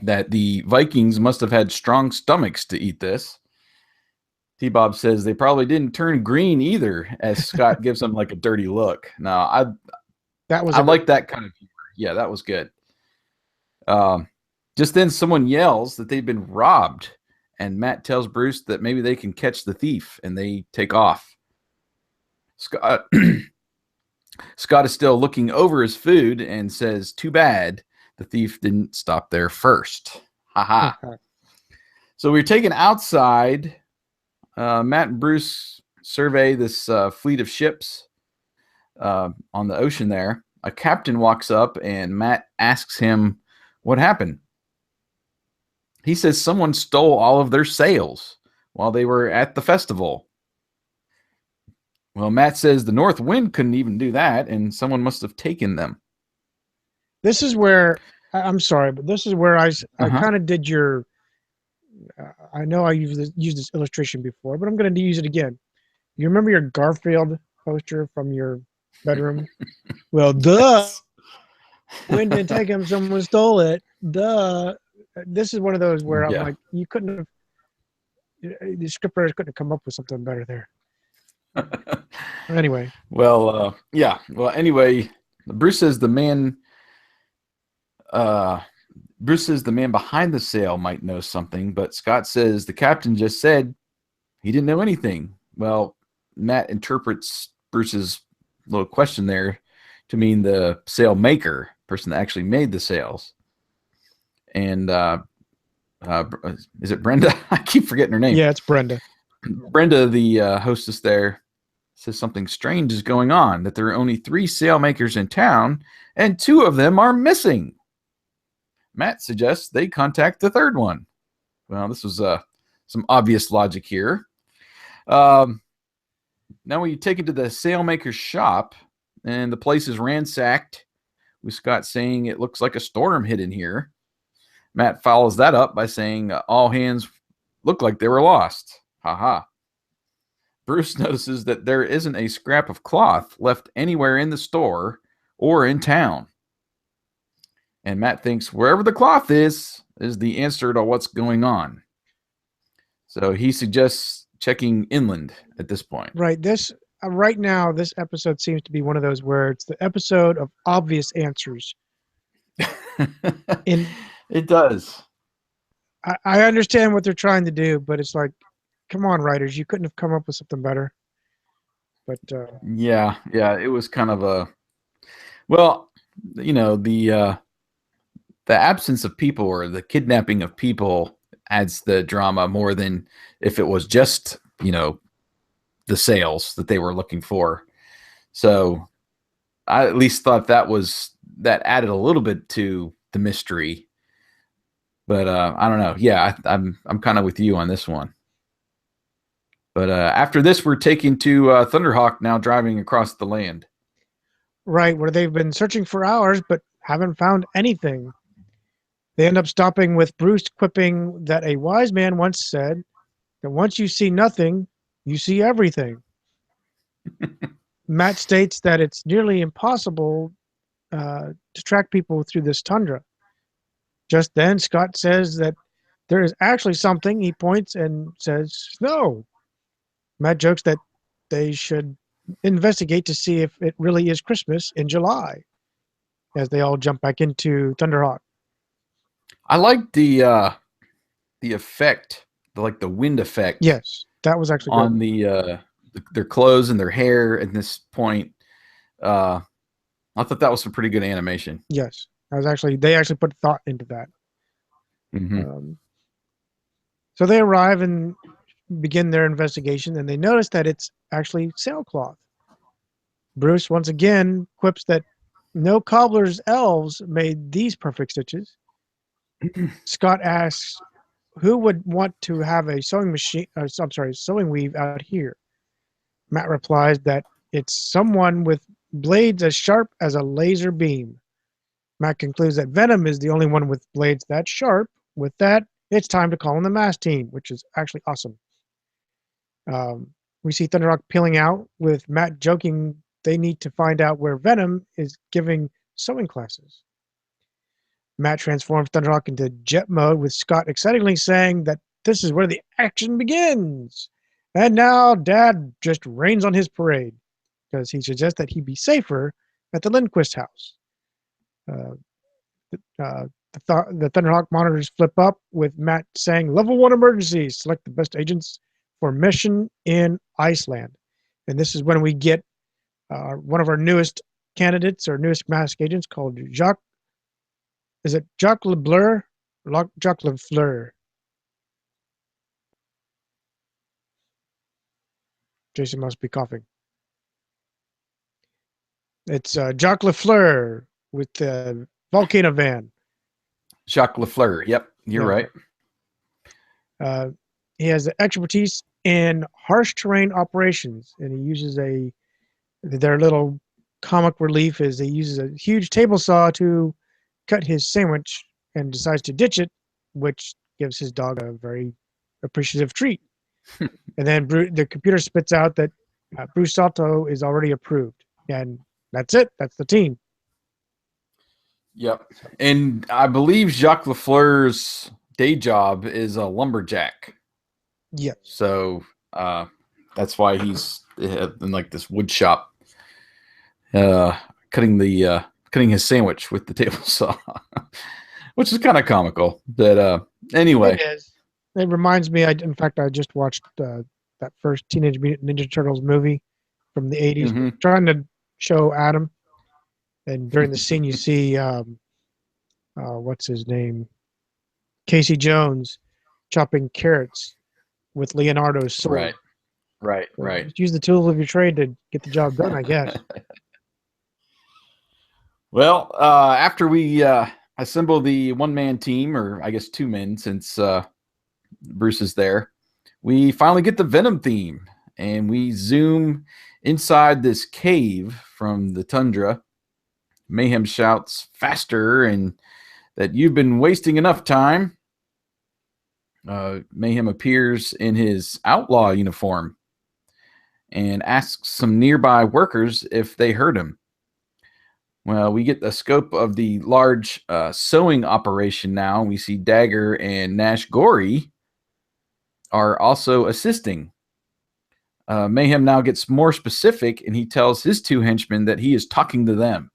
that the Vikings must have had strong stomachs to eat this. T Bob says they probably didn't turn green either, as Scott gives him like a dirty look. Now, That was I a like that kind of humor. Yeah, that was good. Um, just then, someone yells that they've been robbed, and Matt tells Bruce that maybe they can catch the thief, and they take off. Scott, Scott is still looking over his food and says, "Too bad the thief didn't stop there first." Haha. So we're taken outside. Matt and Bruce survey this fleet of ships on the ocean there. A captain walks up, and Matt asks him what happened. He says someone stole all of their sails while they were at the festival. Well, Matt says the north wind couldn't even do that, and someone must have taken them. This is where I'm sorry, but this is where I Uh-huh. kind of did your. I know I used this illustration before, but I'm going to use it again. You remember your Garfield poster from your bedroom? Well, duh. Yes. Wind didn't take him. Someone stole it. Duh. This is one of those where I'm Yeah. like, you couldn't have. The scriptwriters couldn't have come up with something better there. Anyway, Well, yeah. Well, anyway, Bruce says the man. Uh, Bruce says the man behind the sail might know something, but Scott says the captain just said he didn't know anything. Well, Matt interprets Bruce's little question there to mean the sail maker, person that actually made the sails. And is it Brenda? I keep forgetting her name. yeah, it's Brenda. Brenda, the hostess there, says something strange is going on, that there are only 3 sailmakers in town, and 2 of them are missing. Matt suggests they contact the third one. Well, this was some obvious logic here. Um, Now we take it to the sailmaker's shop, and the place is ransacked, with Scott saying it looks like a storm hit in here. Matt follows that up by saying all hands look like they were lost. Haha. Bruce notices that there isn't a scrap of cloth left anywhere in the store or in town. And Matt thinks wherever the cloth is the answer to what's going on. So he suggests checking inland at this point. Right. Right now, this episode seems to be one of those where it's the episode of obvious answers. And It does. I understand what they're trying to do, but it's like, come on, writers, you couldn't have come up with something better. But Yeah, it was kind of a, well, you know, the absence of people or the kidnapping of people adds the drama more than if it was just, the sales that they were looking for. So I at least thought that added a little bit to the mystery. But I don't know. Yeah, I'm kind of with you on this one. But after this, we're taking to Thunderhawk, now driving across the land. right, where they've been searching for hours but haven't found anything. They end up stopping with Bruce quipping that a wise man once said that once you see nothing, you see everything. Matt states that it's nearly impossible to track people through this tundra. Just then, Scott says that there is actually something. He points and says, snow. Matt jokes that they should investigate to see if it really is Christmas in July as they all jump back into Thunderhawk. I like the effect, like the wind effect Yes, that was actually good. on their clothes and their hair at this point. Uh, I thought that was some pretty good animation. Yes, they actually put thought into that. Mm-hmm. So they arrive and begin their investigation, and they notice that it's actually sailcloth. Bruce once again quips that no cobbler's elves made these perfect stitches. Scott asks, "Who would want to have a sewing machine? I'm sorry, sewing weave out here?" Matt replies that it's someone with blades as sharp as a laser beam. Matt concludes that Venom is the only one with blades that sharp. With that, it's time to call in the M.A.S.K team, which is actually awesome. We see Thunderhawk peeling out with Matt joking they need to find out where Venom is giving sewing classes. Matt transforms Thunderhawk into jet mode with Scott excitingly saying that this is where the action begins. And now Dad just rains on his parade because he suggests that he be safer at the Lindquist house. Uh, the Thunderhawk monitors flip up with Matt saying, "Level 1 emergency, select the best agents for mission in Iceland." And this is when we get one of our newest candidates, our newest M.A.S.K agents called Jacques. Is it Jacques Lebleur? Jacques Lefleur. Jason must be coughing. It's Jacques Lefleur with the Volcano Van. Jacques Lefleur. Yep, you're right. He has expertise in harsh terrain operations, and he uses their little comic relief is he uses a huge table saw to cut his sandwich and decides to ditch it, which gives his dog a very appreciative treat. And then the computer spits out that Bruce Salto is already approved, and that's it. That's the team. Yep. And I believe Jacques Lefleur's day job is a lumberjack. Yes. So that's why he's in like this wood shop, cutting his sandwich with the table saw, which is kind of comical. But anyway, it is. It reminds me. In fact, I just watched that first Teenage Mutant Ninja Turtles movie from the '80s, trying to show Adam. And during the scene, you see what's his name, Casey Jones, chopping carrots with Leonardo's sword. Right. Just use the tools of your trade to get the job done, I guess. Well, after we assemble the one-man team, or I guess two men, since Bruce is there, we finally get the Venom theme, and we zoom inside this cave from the tundra. Mayhem shouts faster and that you've been wasting enough time. Mayhem appears in his outlaw uniform and asks some nearby workers if they heard him. Well, we get the scope of the large sewing operation now. We see Dagger and Nash Gory are also assisting. Mayhem now gets more specific, and he tells his two henchmen that he is talking to them.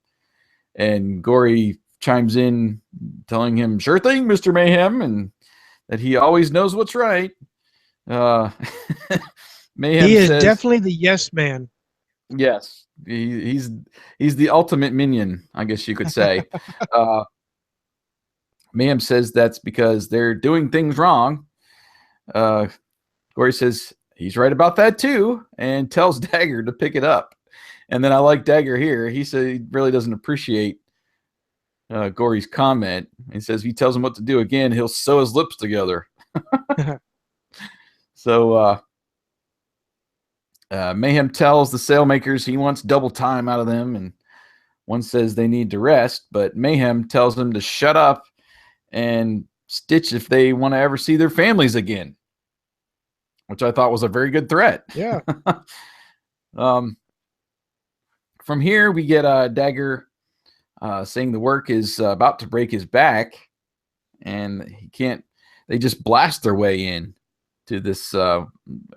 And Gory chimes in, telling him, "Sure thing, Mr. Mayhem," and that he always knows what's right. Mayhem he is definitely the yes man. Yes, he's the ultimate minion, I guess you could say. Mayhem says that's because they're doing things wrong. Gory says he's right about that too, and tells Dagger to pick it up. And then I like Dagger here. He said he really doesn't appreciate Gory's comment. He says if he tells him what to do again, he'll sew his lips together. So Mayhem tells the sailmakers he wants double time out of them, and one says they need to rest, but Mayhem tells them to shut up and stitch if they want to ever see their families again, which I thought was a very good threat. Yeah. From here, we get Dagger saying the work is about to break his back, and he can't. They just blast their way in to this, I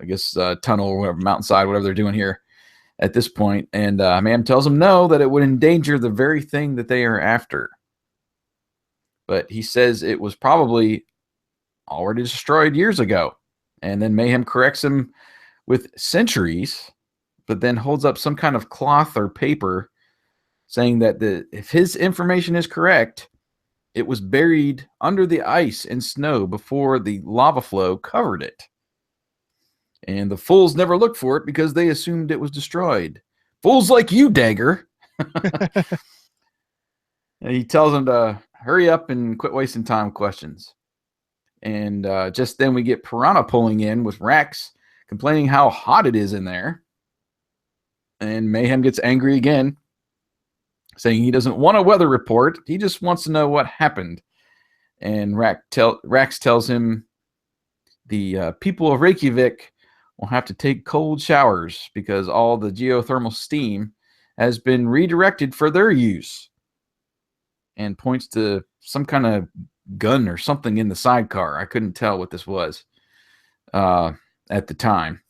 guess, tunnel or whatever, mountainside, whatever they're doing here at this point. And Mayhem tells them no, that it would endanger the very thing that they are after. But he says it was probably already destroyed years ago. And then Mayhem corrects him with centuries, but then holds up some kind of cloth or paper saying that if his information is correct, it was buried under the ice and snow before the lava flow covered it. And the fools never looked for it because they assumed it was destroyed. Fools like you, Dagger. And he tells him to hurry up and quit wasting time with questions. And just then we get Piranha pulling in with Rex complaining how hot it is in there. And Mayhem gets angry again, saying he doesn't want a weather report. He just wants to know what happened. And Rex tells him the people of Reykjavik will have to take cold showers because all the geothermal steam has been redirected for their use. And points to some kind of gun or something in the sidecar. I couldn't tell what this was at the time.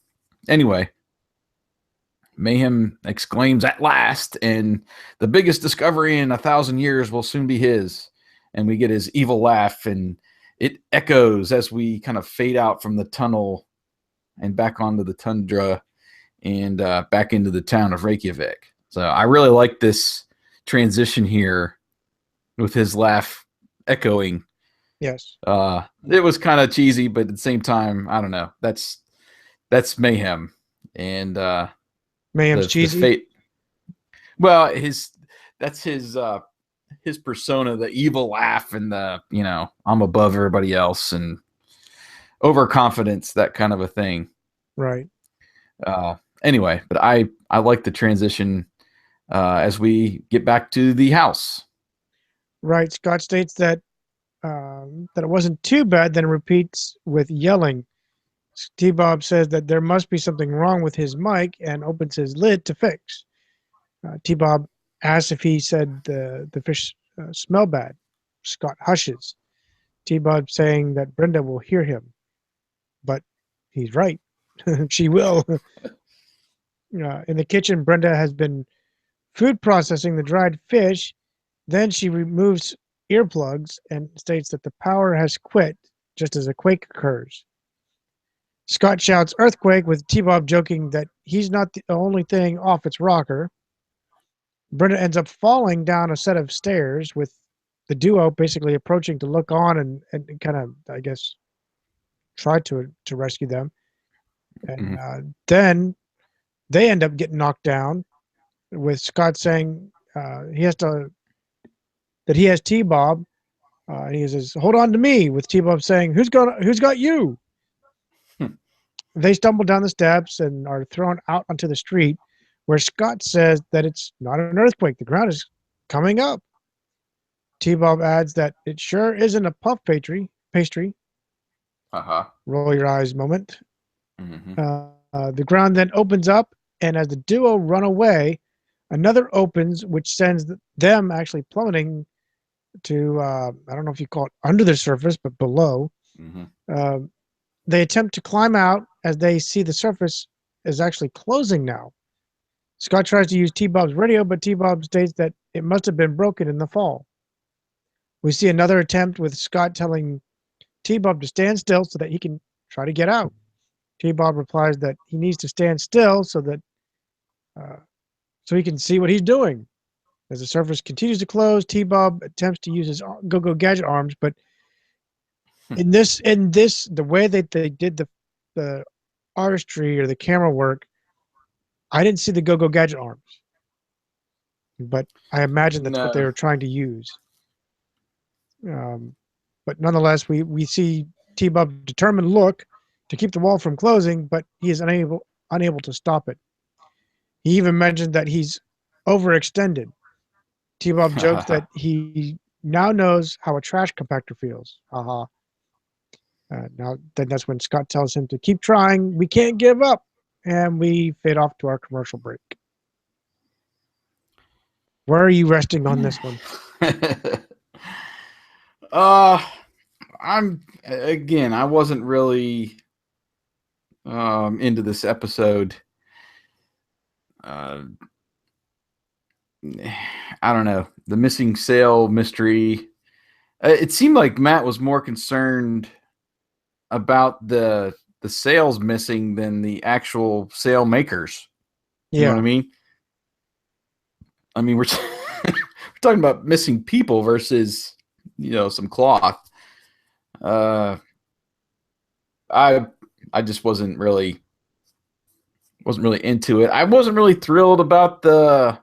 Anyway, Mayhem exclaims at last, and the biggest discovery in 1,000 years will soon be his. And we get his evil laugh, and it echoes as we kind of fade out from the tunnel and back onto the tundra and back into the town of Reykjavik. So I really like this transition here with his laugh echoing. Yes. It was kind of cheesy, but at the same time, I don't know. That's Mayhem. And Mayhem's cheesy. Fate. Well, that's his persona, the evil laugh and the, I'm above everybody else and overconfidence, that kind of a thing. Right. Anyway, but I like the transition as we get back to the house. Right. Scott states that it wasn't too bad, then repeats with yelling. T-Bob says that there must be something wrong with his mic and opens his lid to fix. T-Bob asks if he said the fish smell bad. Scott hushes. T-Bob saying that Brenda will hear him. But he's right. She will. In the kitchen, Brenda has been food processing the dried fish. Then she removes earplugs and states that the power has quit just as a quake occurs. Scott shouts earthquake, with T-Bob joking that he's not the only thing off its rocker. Brenda ends up falling down a set of stairs, with the duo basically approaching to look on and kind of, I guess, try to rescue them. And then they end up getting knocked down, with Scott saying he has T-Bob. He says, "Hold on to me," with T-Bob saying, "Who's got you?" They stumble down the steps and are thrown out onto the street, where Scott says that it's not an earthquake. The ground is coming up. T-Bob adds that it sure isn't a puff pastry. Roll your eyes moment. The ground then opens up, and as the duo run away, another opens, which sends them actually plummeting to, I don't know if you call it under the surface, but below. They attempt to climb out as they see the surface is actually closing now. Scott tries to use T-Bob's radio, but T-Bob states that it must have been broken in the fall. We see another attempt with Scott telling T-Bob to stand still so that he can try to get out. T-Bob replies that he needs to stand still so he can see what he's doing. As the surface continues to close, T-Bob attempts to use his go-go gadget arms, but in this, the way that they did the artistry or the camera work, I didn't see the go-go gadget arms, but I imagine that's what they were trying to use. But nonetheless, we see T-Bob's determined look to keep the wall from closing, but he is unable to stop it. He even mentioned that he's overextended. T-Bob jokes that he now knows how a trash compactor feels. Haha. Now, then that's when Scott tells him to keep trying. We can't give up. And we fade off to our commercial break. Where are you resting on this one? I wasn't really into this episode. I don't know. The missing sail mystery. It seemed like Matt was more concerned about the sails missing than the actual sail makers. You know what I mean? I mean, we're talking about missing people versus, some cloth. I just wasn't really wasn't really into it. I wasn't really thrilled about the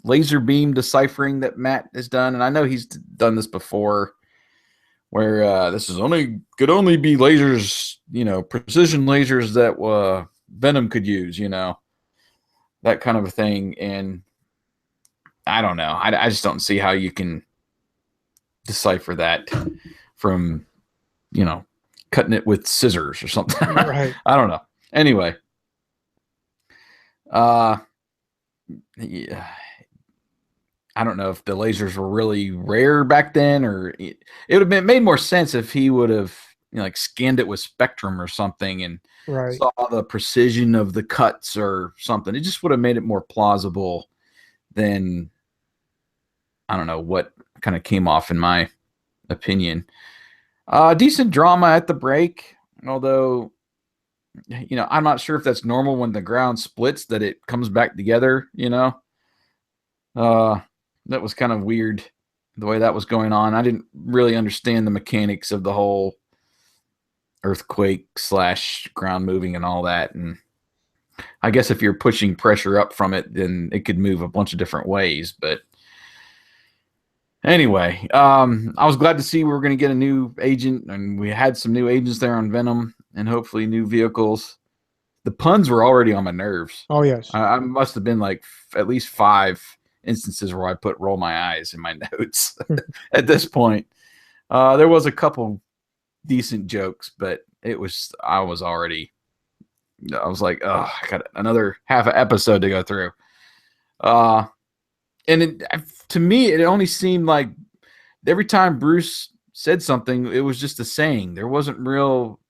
laser beam deciphering that Matt has done, and I know he's done this before, where this is only could only be lasers, precision lasers that Venom could use, that kind of a thing. And I don't know. I just don't see how you can decipher that from, cutting it with scissors or something. Right. I don't know. Anyway, uh, yeah, I don't know if the lasers were really rare back then, or it would have made more sense if he would have, like scanned it with spectrum or something and Right. saw the precision of the cuts or something. It just would have made it more plausible than, I don't know what kind of came off in my opinion. Decent drama at the break, although I'm not sure if that's normal when the ground splits that it comes back together. Uh, that was kind of weird the way that was going on. I didn't really understand the mechanics of the whole earthquake slash ground moving and all that. And I guess if you're pushing pressure up from it, then it could move a bunch of different ways. But anyway, I was glad to see we were going to get a new agent, and we had some new agents there on Venom, and hopefully new vehicles. The puns were already on my nerves. Oh, yes. I must have been like at least 5 instances where I put "roll my eyes" in my notes at this point. There was a couple decent jokes, but I was like, oh, I got another half an episode to go through. And to me, it only seemed like every time Bruce said something, it was just a saying. There wasn't real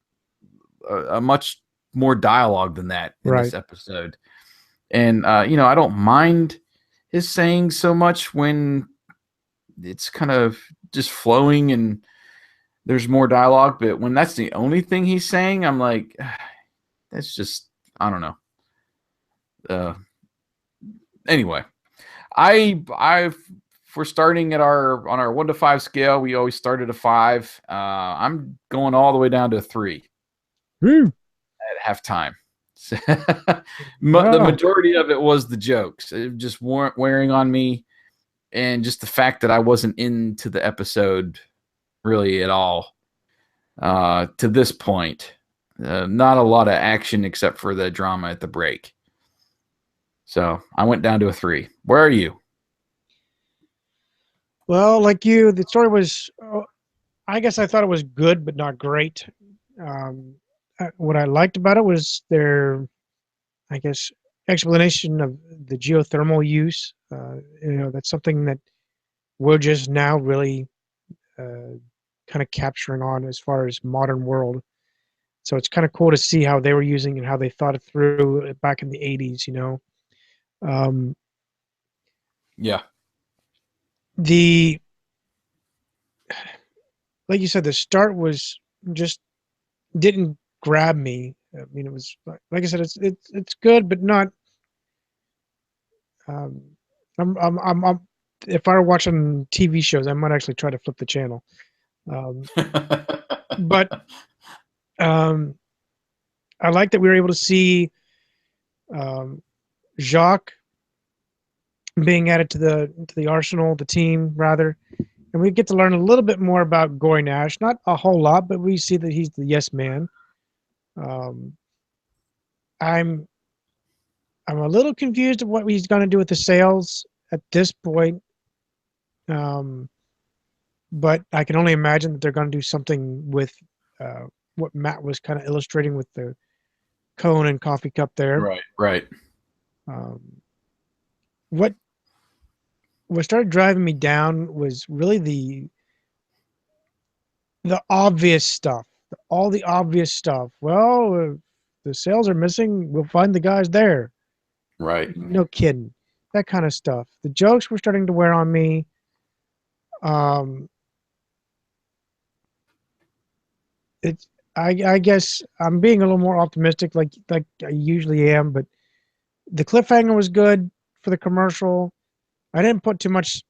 a much more dialogue than that in this Right. episode. And I don't mind his saying so much when it's kind of just flowing and there's more dialogue. But when that's the only thing he's saying, I'm like, that's just, I don't know. Anyway, I've for starting at our 1 to 5 scale, we always start at a 5. I'm going all the way down to a 3 Woo. at halftime. The Wow. majority of it was the jokes. It just weren't wearing on me, and just the fact that I wasn't into the episode really at all to this point. Not a lot of action except for the drama at the break. So I went down to a 3. Where are you? Well, like you, the story was, I guess I thought it was good, but not great. Um, what I liked about it was their, I guess, explanation of the geothermal use. That's something that we're just now really kind of capturing on as far as modern world. So it's kind of cool to see how they were using and how they thought it through back in the 80s, Um, Yeah. the like you said, the start was just didn't grab me. I mean, it was like I said, it's good, but not. Um, I'm if I were watching TV shows, I might actually try to flip the channel. Um, but um, I like that we were able to see um, Jacques being added to the arsenal, the team rather, and we get to learn a little bit more about Goy Nash. Not a whole lot, but we see that he's the yes man. Um, I'm I'm a little confused of what he's going to do with the sales at this point. Um, but I can only imagine that they're going to do something with what Matt was kind of illustrating with the cone and coffee cup there. Right. Right. Um, what what started driving me down was really the obvious stuff, all the obvious stuff. Well, the sales are missing. We'll find the guys there. Right. No kidding. That kind of stuff. The jokes were starting to wear on me. Um, it's I guess I'm being a little more optimistic, like I usually am. But the cliffhanger was good for the commercial. I didn't put too much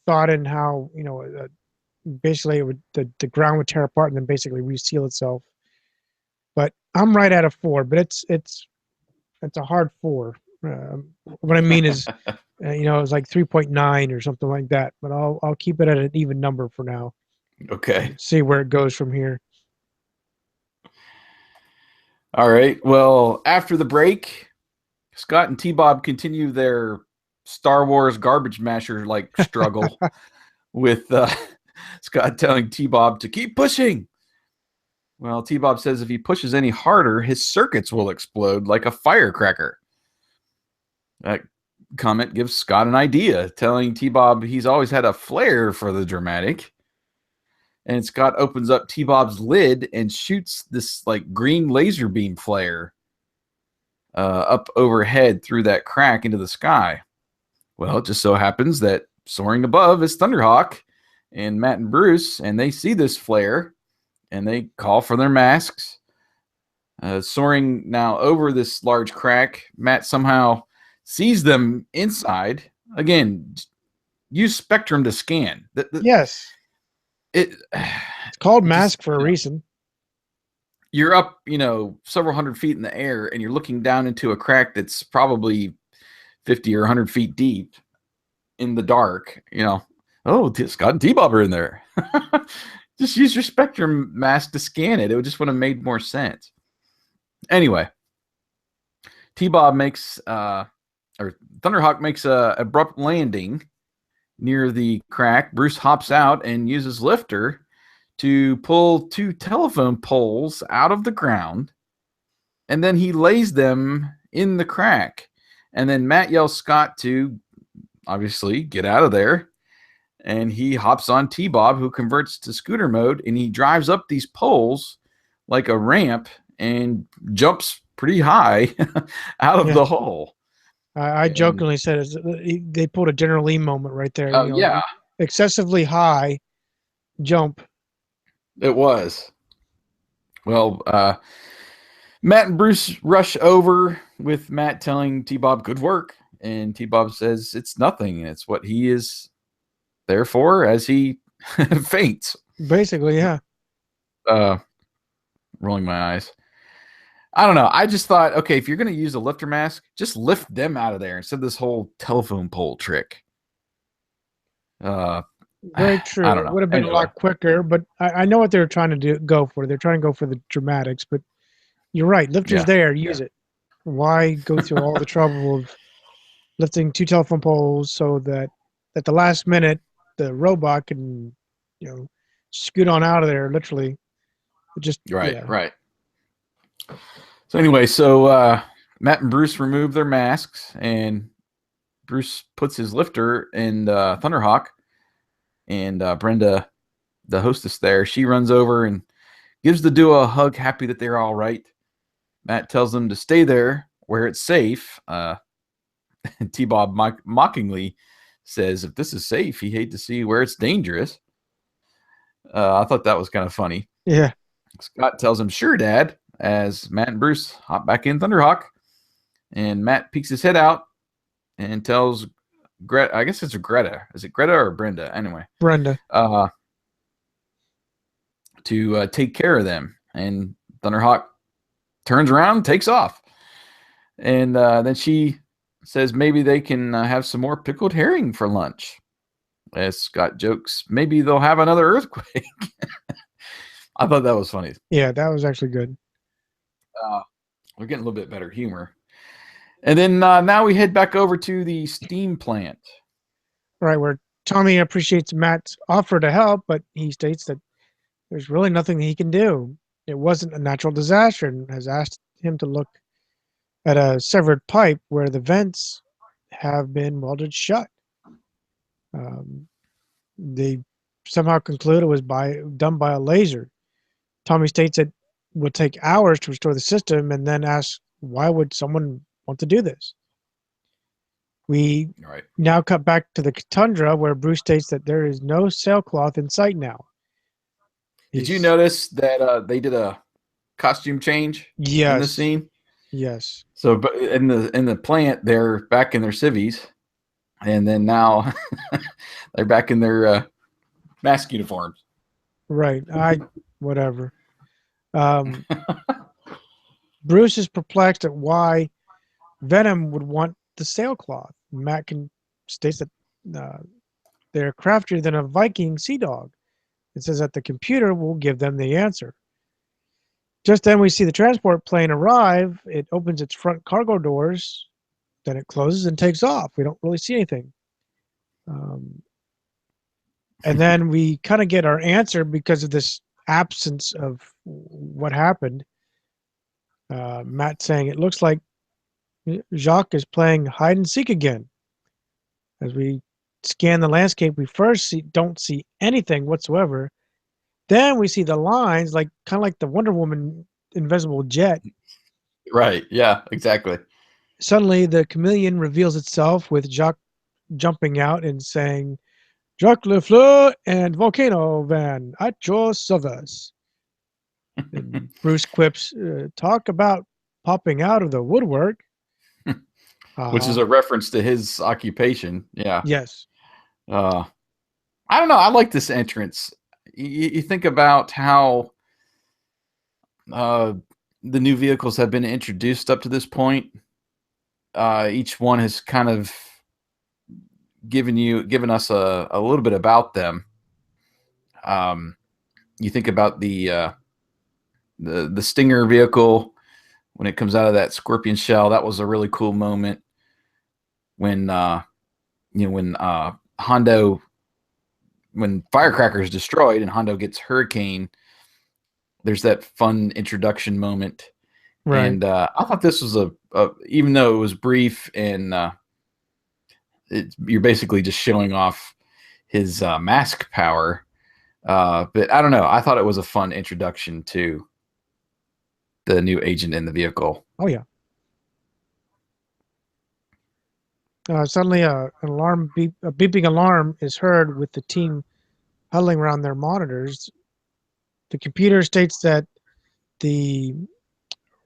thought in how basically it would the ground would tear apart and then basically reseal itself. But I'm right at a 4. But it's It's a hard 4. What I mean is, it's like 3.9 or something like that. But I'll keep it at an even number for now. Okay. See where it goes from here. All right. Well, after the break, Scott and T-Bob continue their Star Wars garbage masher like struggle with Scott telling T-Bob to keep pushing. Well, T-Bob says if he pushes any harder, his circuits will explode like a firecracker. That comment gives Scott an idea, telling T-Bob he's always had a flair for the dramatic. And Scott opens up T-Bob's lid and shoots this like green laser beam flare up overhead through that crack into the sky. Well, it just so happens that soaring above is Thunderhawk and Matt and Bruce, and they see this flare and they call for their masks. Soaring now over this large crack, Matt somehow sees them inside. Again, use Spectrum to scan. Yes. It's called M.A.S.K for a reason. You're up, several hundred feet in the air, and you're looking down into a crack that's probably 50 or 100 feet deep in the dark. Oh, Scott and T-Bob are in there. Just use your Spectrum mask to scan it. It would have made more sense. Anyway, T-Bob makes, or Thunderhawk makes a abrupt landing near the crack. Bruce hops out and uses lifter to pull 2 telephone poles out of the ground, and then he lays them in the crack. And then Matt yells Scott to obviously get out of there, and he hops on T-Bob, who converts to scooter mode, and he drives up these poles like a ramp and jumps pretty high out of the hole. I jokingly said they pulled a General Lee moment right there. Oh, yeah. Excessively high jump. It was. Well, Matt and Bruce rush over with Matt telling T-Bob good work, and T-Bob says it's nothing. It's what he is there for as he faints. Basically, yeah. Rolling my eyes. I don't know. I just thought, okay, if you're going to use a lifter mask, just lift them out of there instead of this whole telephone pole trick. Very true. I don't know. It would have been a lot quicker, but I know what they're trying to go for. They're trying to go for the dramatics, but you're right. Lifter's there. Use it. Why go through all the trouble of lifting 2 telephone poles so that at the last minute the robot can, scoot on out of there? Literally, right. So anyway, Matt and Bruce remove their masks, and Bruce puts his lifter in Thunderhawk, and Brenda, the hostess there, she runs over and gives the duo a hug, happy that they're all right. Matt tells them to stay there where it's safe. T-Bob mockingly says, if this is safe, he'd hate to see where it's dangerous. I thought that was kind of funny. Yeah. Scott tells him, sure, Dad, as Matt and Bruce hop back in Thunderhawk. And Matt peeks his head out and tells Greta, I guess it's Greta. Is it Greta or Brenda? Anyway. Brenda. To take care of them. And Thunderhawk turns around, takes off. And then she says maybe they can have some more pickled herring for lunch. As Scott jokes, maybe they'll have another earthquake. I thought that was funny. Yeah, that was actually good. We're getting a little bit better humor. And then now we head back over to the steam plant. Right, where Tommy appreciates Matt's offer to help, but he states that there's really nothing he can do. It wasn't a natural disaster, and has asked him to look at a severed pipe where the vents have been welded shut. They somehow conclude it was done by a laser. Tommy states it would take hours to restore the system, and then asks, why would someone want to do this? We now cut back to the tundra, where Bruce states that there is no sailcloth in sight now. Did you notice that they did a costume change in the scene? Yes. So, but in the plant, they're back in their civvies, and then now they're back in their mask uniforms. Right. Whatever. Bruce is perplexed at why Venom would want the sailcloth. Matt states that they're craftier than a Viking sea dog. It says that the computer will give them the answer. Just then, we see the transport plane arrive. It opens its front cargo doors, then it closes and takes off. We don't really see anything. And then we kind of get our answer because of this absence of what happened. Matt saying it looks like Jacques is playing hide and seek again. As we scan the landscape, we first don't see anything whatsoever. Then we see the lines, like kind of like the Wonder Woman invisible jet. Right. Yeah, exactly. Suddenly, the chameleon reveals itself with Jacques jumping out and saying, Jacques Lefleur and Volcano Van at your service. And Bruce quips, talk about popping out of the woodwork. Which is a reference to his occupation. Yeah. Yes. I don't know. I like this entrance. You think about how the new vehicles have been introduced up to this point. Each one has kind of given us a little bit about them. You think about the Stinger vehicle when it comes out of that scorpion shell. That was a really cool moment when Hondo, when Firecracker is destroyed and Hondo gets Hurricane. There's that fun introduction moment. Right. And I thought this was even though it was brief and you're basically just showing off his mask power. But I don't know. I thought it was a fun introduction to the new agent in the vehicle. Oh, yeah. Suddenly, a beeping alarm is heard with the team huddling around their monitors. The computer states that the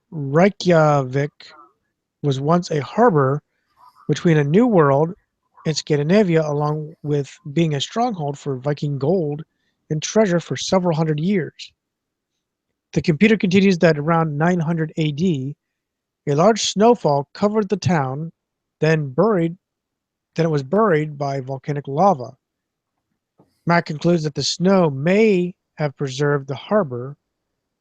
Reykjavik was once a harbor between a new world and Scandinavia, along with being a stronghold for Viking gold and treasure for several hundred years. The computer continues that around 900 AD, a large snowfall covered the town, then it was buried by volcanic lava. Matt concludes that the snow may have preserved the harbor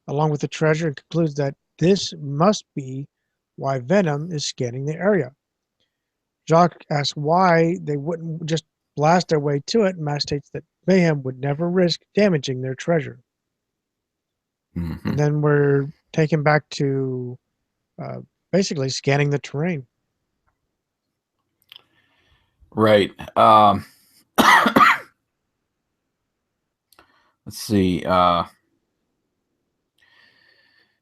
along with the treasure and concludes that this must be why Venom is scanning the area. Jacques asks why they wouldn't just blast their way to it, and Matt states that Mayhem would never risk damaging their treasure. Mm-hmm. And then we're taken back to basically scanning the terrain. Right. Let's see.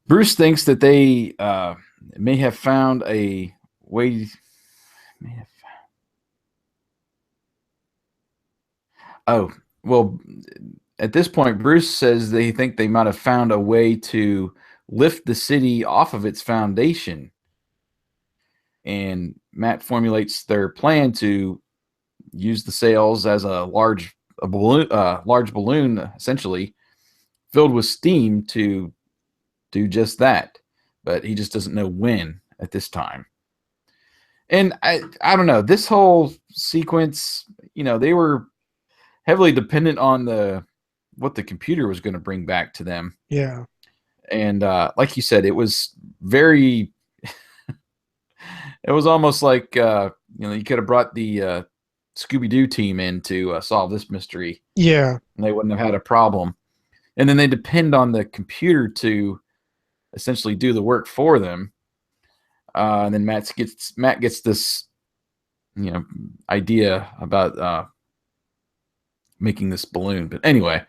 Bruce thinks that they may have found a way. Oh, well, at this point, Bruce says they think they might have found a way to lift the city off of its foundation. And Matt formulates their plan to use the sails as a large balloon, essentially filled with steam to do just that. But he just doesn't know when at this time. And I don't know, this whole sequence, they were heavily dependent on what the computer was going to bring back to them. Yeah. And like you said, it was very it was almost like you could have brought the Scooby-Doo team in to solve this mystery. Yeah. And they wouldn't have had a problem. And then they depend on the computer to essentially do the work for them. And then Matt gets this idea about making this balloon. But anyway,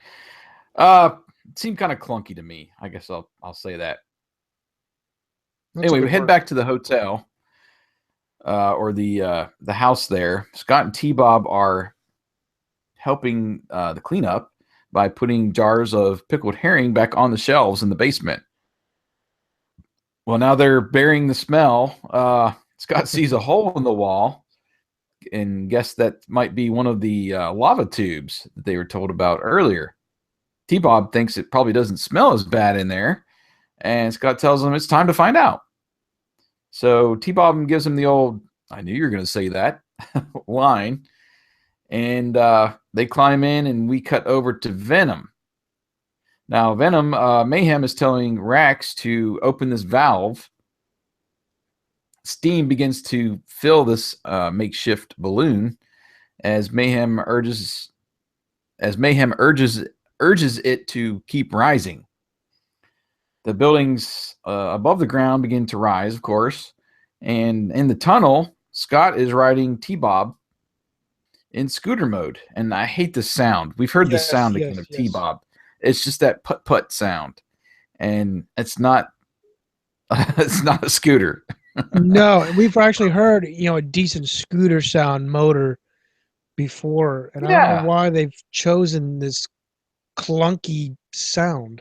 it seemed kind of clunky to me. I guess I'll say that. Anyway, we head back to the hotel. Or the house there. Scott and T-Bob are helping the cleanup by putting jars of pickled herring back on the shelves in the basement. Well, now they're burying the smell. Scott sees a hole in the wall and guessed that might be one of the lava tubes that they were told about earlier. T-Bob thinks it probably doesn't smell as bad in there, and Scott tells him it's time to find out. So T-Bob gives him the old, I knew you were going to say that line. And they climb in, and we cut over to Venom. Now, Venom, Mayhem is telling Rax to open this valve. Steam begins to fill this makeshift balloon as Mayhem urges it to keep rising. The buildings above the ground begin to rise, of course, and in the tunnel, Scott is riding T-Bob in scooter mode, and I hate the sound. We've heard the sound again of T-Bob. It's just that put put sound, and it's not it's not a scooter. No, we've actually heard, a decent scooter sound motor before, and I don't know Yeah, why they've chosen this clunky sound.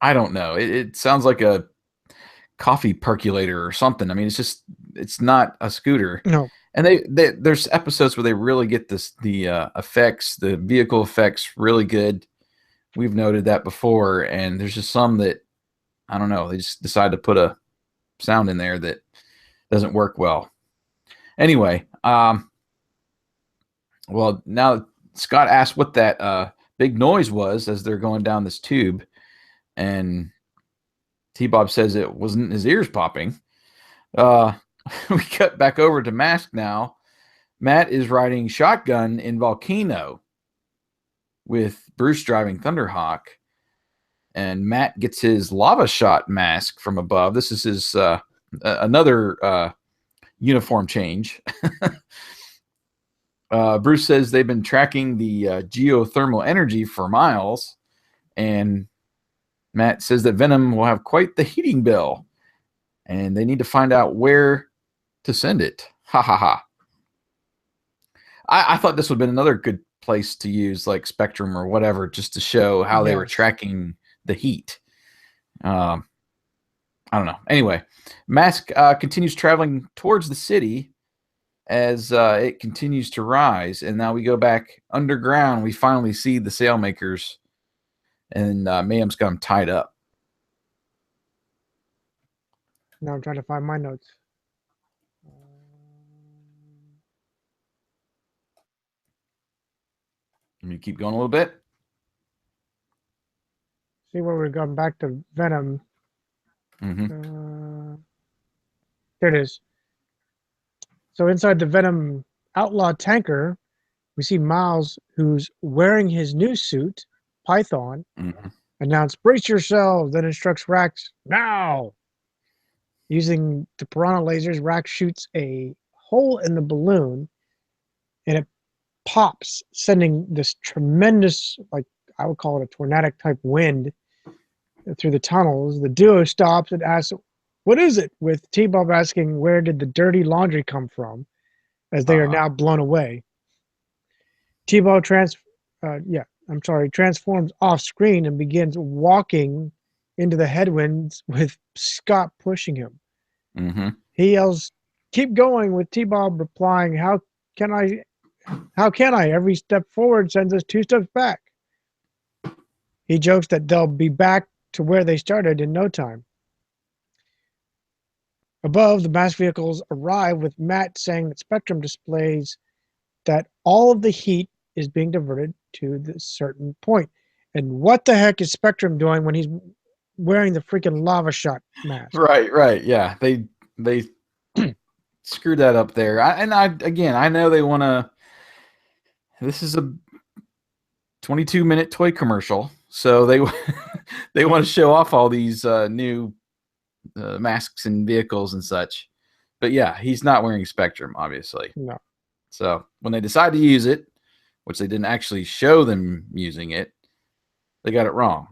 I don't know. It sounds like a coffee percolator or something. I mean, it's not a scooter. No, And there's episodes where they really get the effects, the vehicle effects, really good. We've noted that before, and there's just some that I don't know. They just decide to put a sound in there that doesn't work well. Anyway, well, now Scott asked what that big noise was as they're going down this tube, and T-Bob says it wasn't his ears popping. Uh, we cut back over to M.A.S.K now. Matt is riding shotgun in Volcano with Bruce driving Thunderhawk, and Matt gets his lava shot mask from above. This is his another uniform change. Bruce says they've been tracking the geothermal energy for miles, and Matt says that Venom will have quite the heating bill, and they need to find out where to send it. Ha ha ha. I thought this would have been another good place to use like Spectrum or whatever, just to show how they were tracking the heat. I don't know. Anyway, M.A.S.K continues traveling towards the city as it continues to rise. And now we go back underground. We finally see the sailmakers, and Mayhem's got them tied up. now I'm trying to find my notes. Let me keep going a little bit. See where we're going back to Venom. Mm-hmm. There it is. So inside the Venom outlaw tanker, we see Miles, who's wearing his new suit, Python, announce, "Brace yourselves," then instructs Rax, "Now!" Using the piranha lasers, Rax shoots a hole in the balloon, and it pops, sending this tremendous, like I would call it a tornadic type wind through the tunnels. The duo stops and asks, "What is it?" with T-Bob asking, "Where did the dirty laundry come from?" as they are now blown away. T-Bob transforms off screen and begins walking into the headwinds with Scott pushing him. He yells, "Keep going," with T-Bob replying, How can I? Every step forward sends us 2 steps back." He jokes that they'll be back to where they started in no time. Above, the M.A.S.K vehicles arrive with Matt saying that Spectrum displays that all of the heat is being diverted to this certain point. And what the heck is Spectrum doing when he's wearing the freaking lava shot mask? Right. Yeah, they screwed that up there. I know they want to. This is a 22-minute toy commercial, so they they want to show off all these new masks and vehicles and such. But yeah, he's not wearing Spectrum, obviously. No. So when they decide to use it, which they didn't actually show them using it, they got it wrong.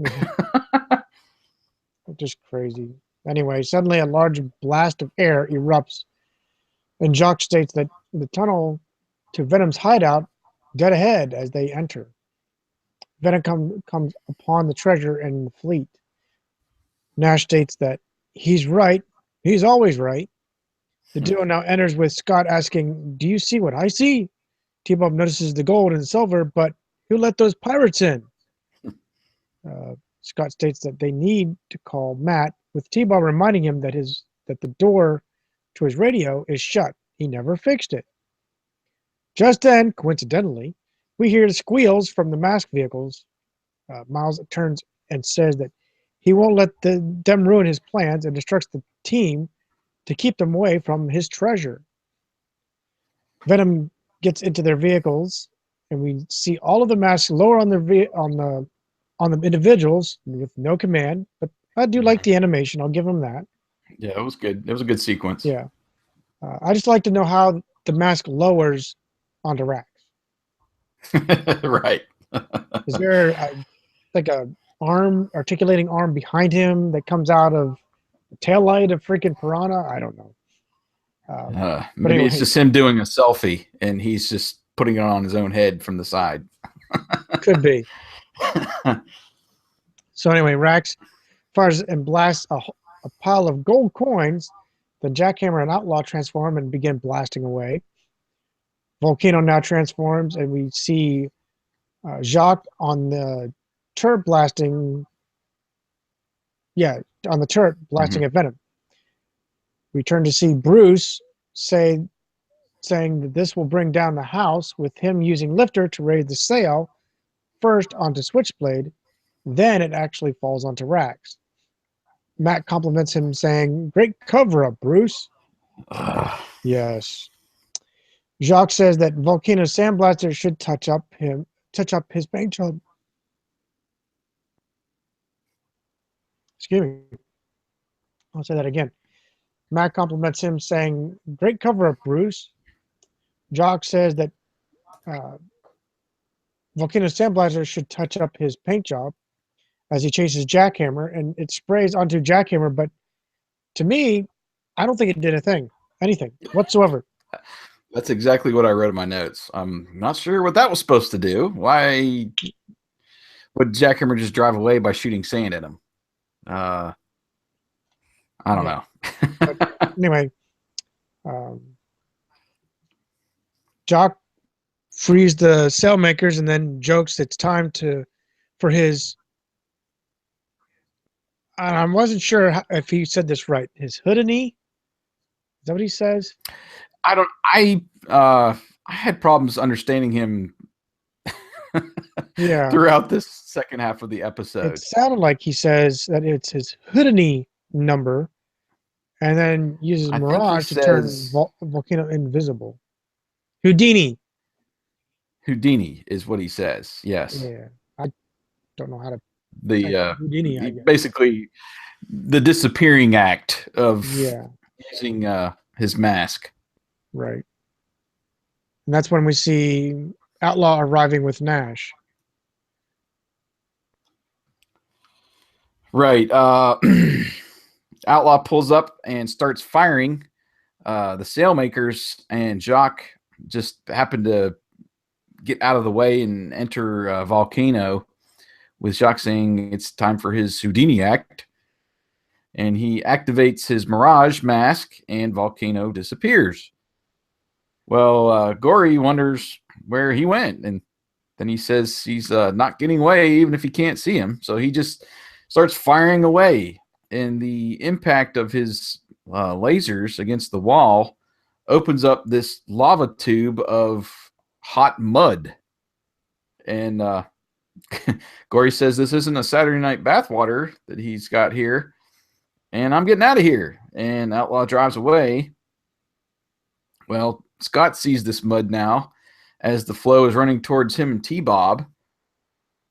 Just crazy. Anyway, suddenly a large blast of air erupts, and Jock states that the tunnel to Venom's hideout dead ahead as they enter. Venom comes upon the treasure and the fleet. Nash states that he's right. He's always right. The duo now enters with Scott asking, "Do you see what I see?" T-Bob notices the gold and silver, but who let those pirates in? Scott states that they need to call Matt, with T-Bob reminding him that his that the door to his radio is shut. He never fixed it. Just then, coincidentally, we hear the squeals from the M.A.S.K vehicles. Miles turns and says that he won't let them ruin his plans and instructs the team to keep them away from his treasure. Venom gets into their vehicles, and we see all of the masks lower on the individuals with no command. But I do like the animation. I'll give them that. Yeah, it was good. It was a good sequence. Yeah, I just like to know how the M.A.S.K lowers onto racks. Right. Is there like a articulating arm behind him that comes out of the tail light of freaking Piranha? I don't know. But Maybe anyway, it's just him doing a selfie and he's just putting it on his own head from the side. could be. So anyway, Rax fires and blasts a pile of gold coins. Then Jackhammer and Outlaw transform and begin blasting away. Volcano now transforms, and we see Jacques on the turret blasting. Yeah, on the turret blasting at Venom. We turn to see Bruce saying that this will bring down the house with him using lifter to raise the sail first onto Switchblade, then it actually falls onto Rax. Matt compliments him saying, "Great cover-up, Bruce." Yes. Jacques says that Volcano's sandblaster should touch up his paint job. Excuse me. I'll say that again. Matt compliments him saying, "Great cover-up, Bruce." Jacques says that Volcano's sandblaster should touch up his paint job as he chases Jackhammer, and it sprays onto Jackhammer, but to me, I don't think it did anything whatsoever. That's exactly what I wrote in my notes. I'm not sure what that was supposed to do. Why would Jackhammer just drive away by shooting sand at him? I don't know. Anyway, Jock frees the sailmakers and then jokes it's time for his. I wasn't sure if he said this right. His hoodie. Is that what he says? I had problems understanding him Yeah. throughout this second half of the episode. It sounded like he says that it's his hoodie number and then uses Mirage to turn Volcano invisible. Houdini is what he says. Yes. Yeah. I don't know how to Houdini, basically the disappearing act of using his mask. Right. And that's when we see Outlaw arriving with Nash. Right. Outlaw pulls up and starts firing. The sailmakers and Jacques just happen to get out of the way and enter Volcano, with Jacques saying it's time for his Houdini act. And he activates his Mirage mask and Volcano disappears. Well, Gory wonders where he went, and then he says he's not getting away even if he can't see him. So he just starts firing away, and the impact of his lasers against the wall opens up this lava tube of hot mud. And Gory says this isn't a Saturday night bathwater that he's got here, and I'm getting out of here. And Outlaw drives away. Well, Scott sees this mud now as the flow is running towards him and T-Bob.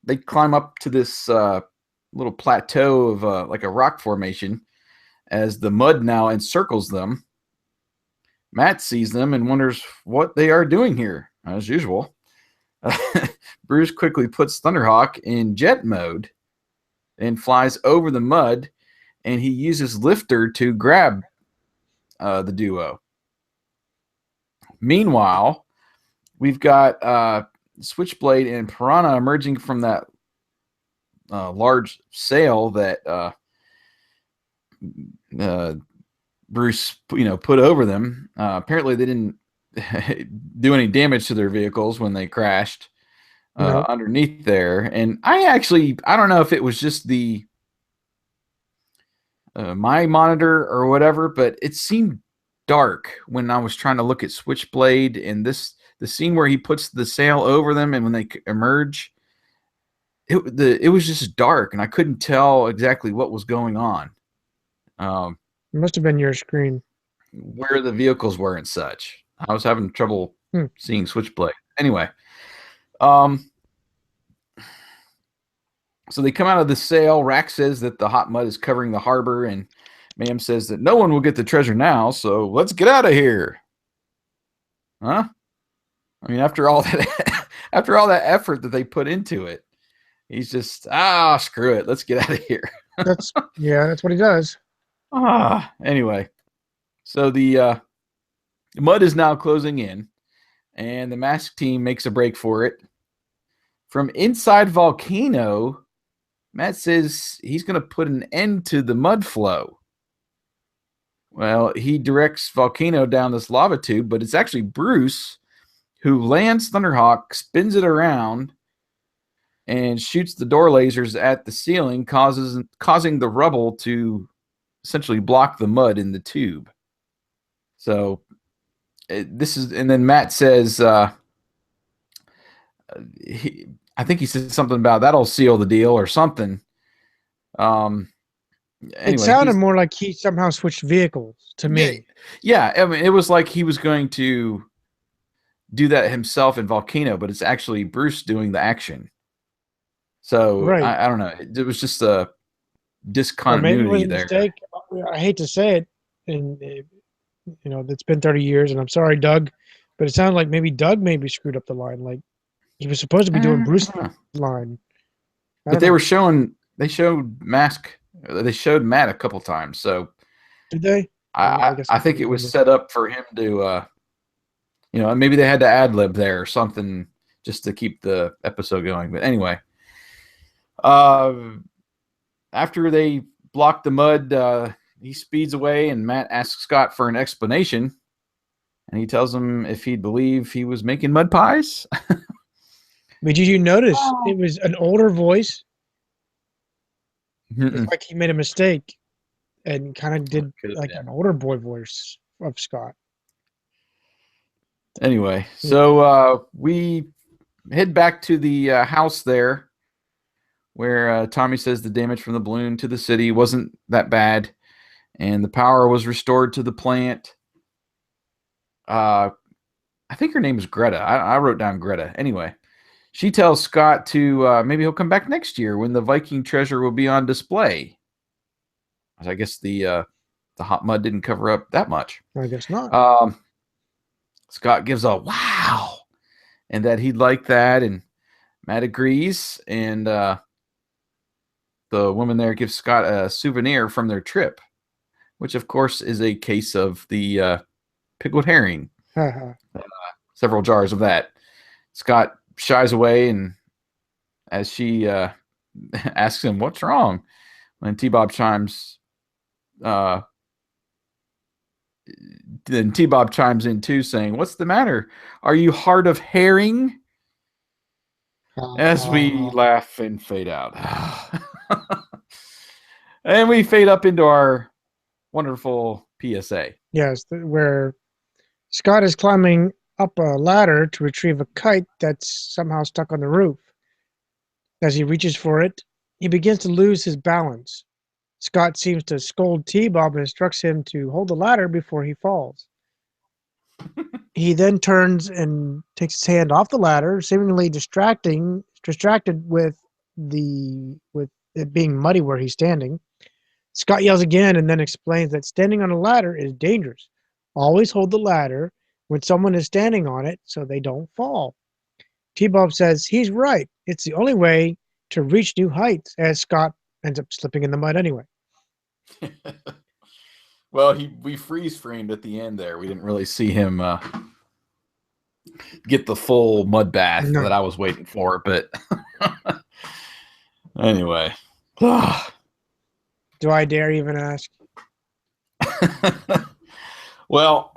They climb up to this little plateau of like a rock formation as the mud now encircles them. Matt sees them and wonders what they are doing here, as usual. Bruce quickly puts Thunderhawk in jet mode and flies over the mud, and he uses lifter to grab the duo. Meanwhile, we've got Switchblade and Piranha emerging from that large sail that Bruce, put over them. Apparently, they didn't do any damage to their vehicles when they crashed underneath there. And I don't know if it was just the my monitor or whatever, but it seemed dark when I was trying to look at Switchblade and the scene where he puts the sail over them and when they emerge, it was just dark and I couldn't tell exactly what was going on, It must have been your screen. where the vehicles were and such. I was having trouble seeing Switchblade. Anyway, so they come out of the sail. Rack says that the hot mud is covering the harbor, and Ma'am says that no one will get the treasure now, so let's get out of here. Huh? I mean, after all that, after all that effort that they put into it, he's just screw it, let's get out of here. That's what he does. Anyway, so the mud is now closing in, and the M.A.S.K team makes a break for it. From inside Volcano, Matt says he's going to put an end to the mud flow. Well, he directs Volcano down this lava tube, but it's actually Bruce who lands Thunderhawk, spins it around, and shoots the door lasers at the ceiling, causing the rubble to essentially block the mud in the tube. So this is, and then Matt says, I think he said something about that'll seal the deal or something. Anyway, it sounded more like he somehow switched vehicles to me. Yeah, I mean, it was like he was going to do that himself in Volcano, but it's actually Bruce doing the action. So right. I don't know. It was just a discontinuity there. Mistake. I hate to say it, and it's been 30 years, and I'm sorry, Doug, but it sounded like maybe Doug screwed up the line. Like he was supposed to be doing Bruce's line. But they showed M.A.S.K. They showed Matt a couple times. So did they? I think it was set up for him to, maybe they had to ad lib there or something just to keep the episode going. But anyway, after they block the mud, he speeds away, and Matt asks Scott for an explanation, and he tells him if he'd believe he was making mud pies. But did you notice it was an older voice? It's like he made a mistake and kind of did like an older boy voice of Scott. Anyway, so we head back to the house there where Tommy says the damage from the balloon to the city wasn't that bad and the power was restored to the plant. I think her name is Greta. I wrote down Greta. Anyway, she tells Scott to maybe he'll come back next year when the Viking treasure will be on display. I guess the hot mud didn't cover up that much. I guess not. Scott gives a wow, and that he'd like that, and Matt agrees, and the woman there gives Scott a souvenir from their trip, which of course is a case of the pickled herring. Several jars of that. Scott shies away, and as she asks him what's wrong, when T-Bob chimes then T-Bob chimes in too, saying, what's the matter? Are you hard of herring? As we laugh and fade out. And we fade up into our wonderful PSA. Yes, where Scott is climbing up a ladder to retrieve a kite that's somehow stuck on the roof. As he reaches for it, he begins to lose his balance. Scott seems to scold T-Bob and instructs him to hold the ladder before he falls. He then turns and takes his hand off the ladder, seemingly distracted with it being muddy where he's standing. Scott yells again and then explains that standing on a ladder is dangerous. Always hold the ladder when someone is standing on it so they don't fall. T-Bob says he's right. It's the only way to reach new heights, as Scott ends up slipping in the mud anyway. Well, we freeze framed at the end there. We didn't really see him get the full mud bath that I was waiting for, but anyway. Do I dare even ask? Well,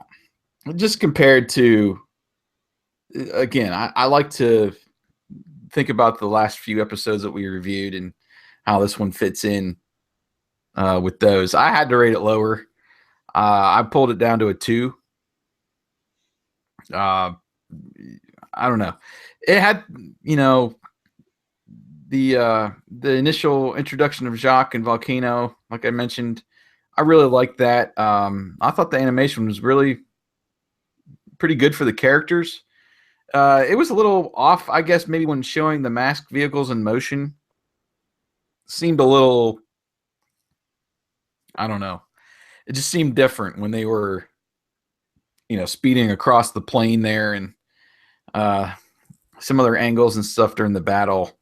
just compared to, again, I like to think about the last few episodes that we reviewed and how this one fits in with those. I had to rate it lower. I pulled it down to a 2. Uh, I don't know. It had, you know, the initial introduction of Jacques and Volcano, like I mentioned. I really liked that. I thought the animation was really pretty good for the characters. It was a little off, I guess, maybe when showing the masked vehicles in motion. Seemed a little, I don't know. It just seemed different when they were, speeding across the plane there, and uh, some other angles and stuff during the battle.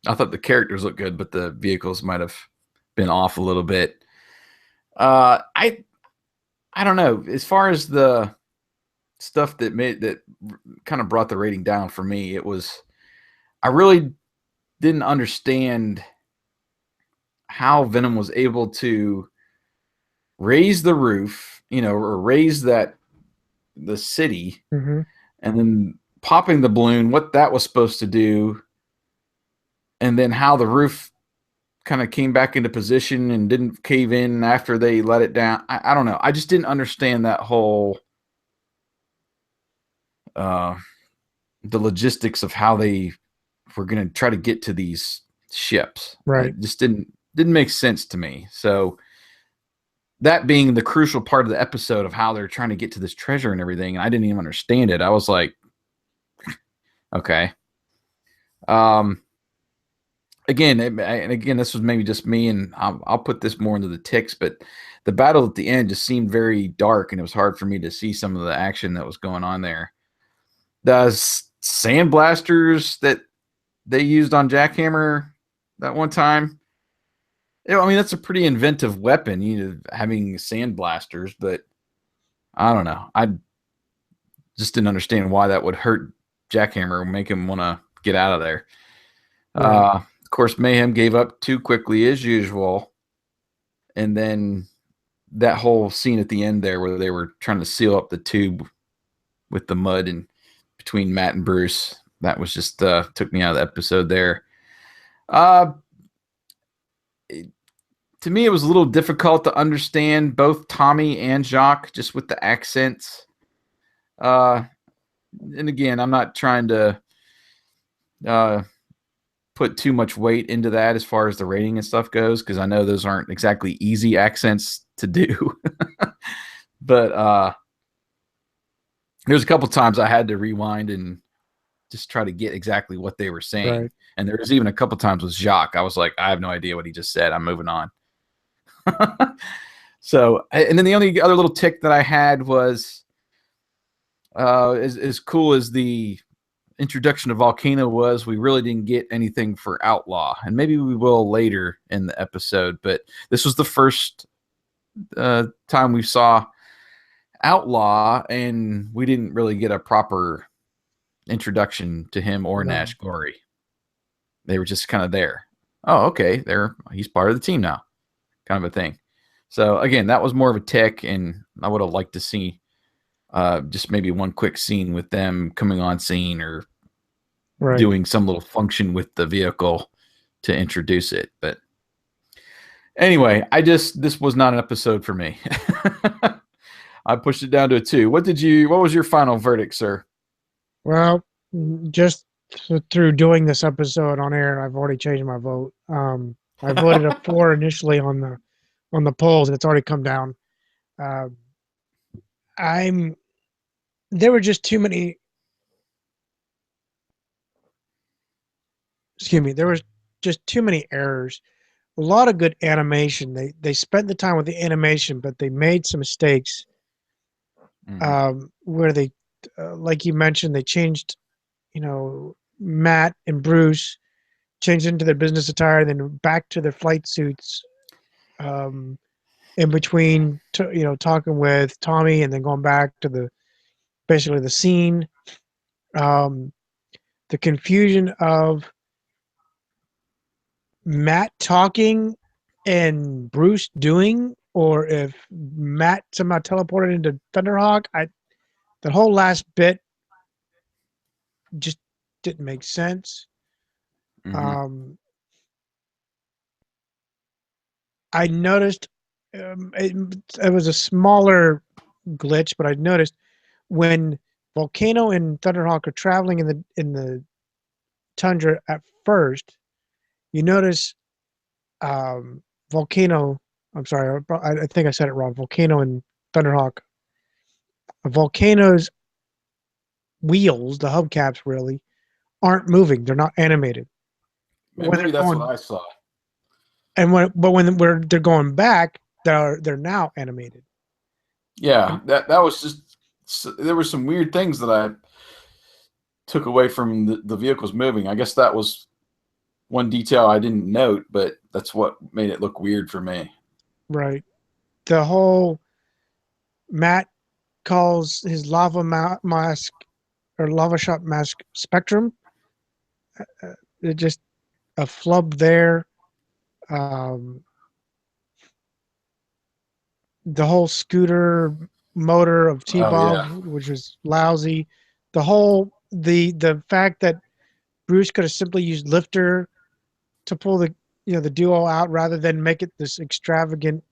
I thought the characters looked good, but the vehicles might have been off a little bit. I don't know. As far as the stuff that kind of brought the rating down for me, it was I really didn't understand how Venom was able to raise the roof, or raise the city, Mm-hmm. and then popping the balloon, what that was supposed to do, and then how the roof kind of came back into position and didn't cave in after they let it down. I don't know. I just didn't understand that whole uh, the logistics of how they were going to try to get to these ships. Right. It just didn't make sense to me. So that being the crucial part of the episode of how they're trying to get to this treasure and everything, and I didn't even understand it. I was like, okay. Um, again, this was maybe just me, and I'll put this more into the ticks, but the battle at the end just seemed very dark, and it was hard for me to see some of the action that was going on there. The sandblasters that they used on Jackhammer that one time. I mean, that's a pretty inventive weapon, having sandblasters, but I don't know. I just didn't understand why that would hurt Jackhammer, make him want to get out of there. Right. Of course, Mayhem gave up too quickly as usual, and then that whole scene at the end there where they were trying to seal up the tube with the mud and between Matt and Bruce, that was just took me out of the episode there. Uh, to me, it was a little difficult to understand both Tommy and Jacques just with the accents. Uh, and again, I'm not trying to uh, put too much weight into that as far as the rating and stuff goes, because I know those aren't exactly easy accents to do. But there's a couple times I had to rewind and just try to get exactly what they were saying. Right. And there was even a couple times with Jacques, I was like, I have no idea what he just said. I'm moving on. So, and then the only other little tick that I had was as cool as the introduction of Volcano was, we really didn't get anything for Outlaw, and maybe we will later in the episode. But this was the first time we saw Outlaw, and we didn't really get a proper introduction to him or No. Nash Glory. They were just kind of there. Oh, okay, he's part of the team now, kind of a thing. So again, that was more of a tick, and I would have liked to see just maybe one quick scene with them coming on scene or Right. doing some little function with the vehicle to introduce it. But anyway, this was not an episode for me. I pushed it down to a 2. What was your final verdict, sir? Well, just through doing this episode on air, I've already changed my vote. I voted a 4 initially on the polls, and it's already come down. Uh, I'm there were just too many. Excuse me. There was just too many errors. A lot of good animation. They spent the time with the animation, but they made some mistakes. Mm-hmm. Where they, like you mentioned, they changed. Matt and Bruce changed into their business attire, then back to their flight suits. In between, talking with Tommy, and then going back to basically the scene. Um, the confusion of Matt talking and Bruce doing, or if Matt somehow teleported into Thunderhawk. The whole last bit just didn't make sense. Mm-hmm. Um, I noticed it was a smaller glitch, but I noticed when Volcano and Thunderhawk are traveling in the tundra at first, you notice Volcano. I'm sorry, I think I said it wrong. Volcano and Thunderhawk. Volcano's wheels, the hubcaps, really aren't moving. They're not animated. When they're Maybe that's what going I saw. and when they're going back, they're now animated. Yeah, And that was just there were some weird things that I took away from the vehicles moving. I guess that was one detail I didn't note, but that's what made it look weird for me. right, the whole Matt calls his mask or lava shot mask spectrum. It just a flub there. Um, the whole scooter motor of Oh T-Bob, yeah, which was lousy. The fact that Bruce could have simply used lifter to pull the duo out rather than make it this extravagant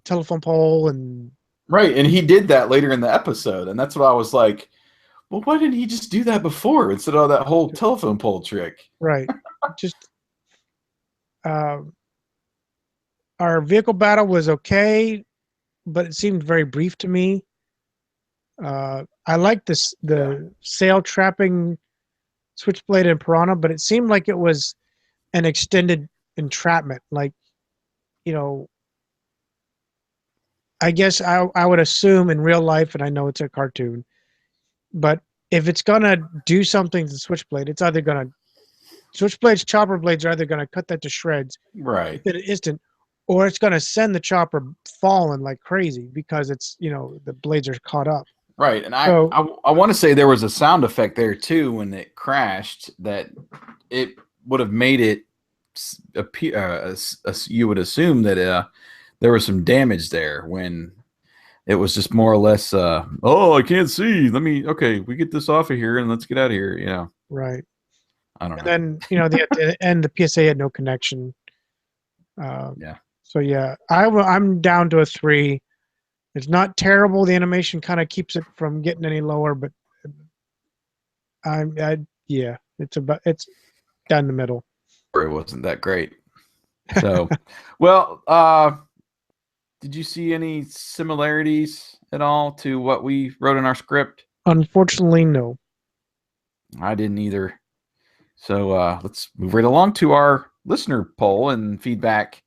telephone pole and right. And he did that later in the episode, and that's what I was like. Well, why didn't he just do that before instead of that whole telephone pole trick? right. Just um, our vehicle battle was okay, but it seemed very brief to me. I liked Yeah. the sail trapping Switchblade and Piranha, but it seemed like it was an extended entrapment. Like, you know, I guess I would assume in real life, and I know it's a cartoon, but if it's gonna do something to Switchblade, it's either gonna Switchblade's chopper blades are either gonna cut that to shreds Right. within an instant, or it's gonna send the chopper falling like crazy because it's the blades are caught up. Right. And I So I, I want to say there was a sound effect there too when it crashed that it would have made it appear. You would assume that there was some damage there when it was just more or less. Oh, I can't see. Let me. Okay, we get this off of here and let's get out of here. right, I don't and know. then at the end the PSA had no connection. Um, Yeah. so yeah, I'm down to a 3. It's not terrible. The animation kind of keeps it from getting any lower, but yeah, it's down the middle. Or it wasn't that great. So, well, did you see any similarities at all to what we wrote in our script? Unfortunately, no. I didn't either. So let's move right along to our listener poll and feedback.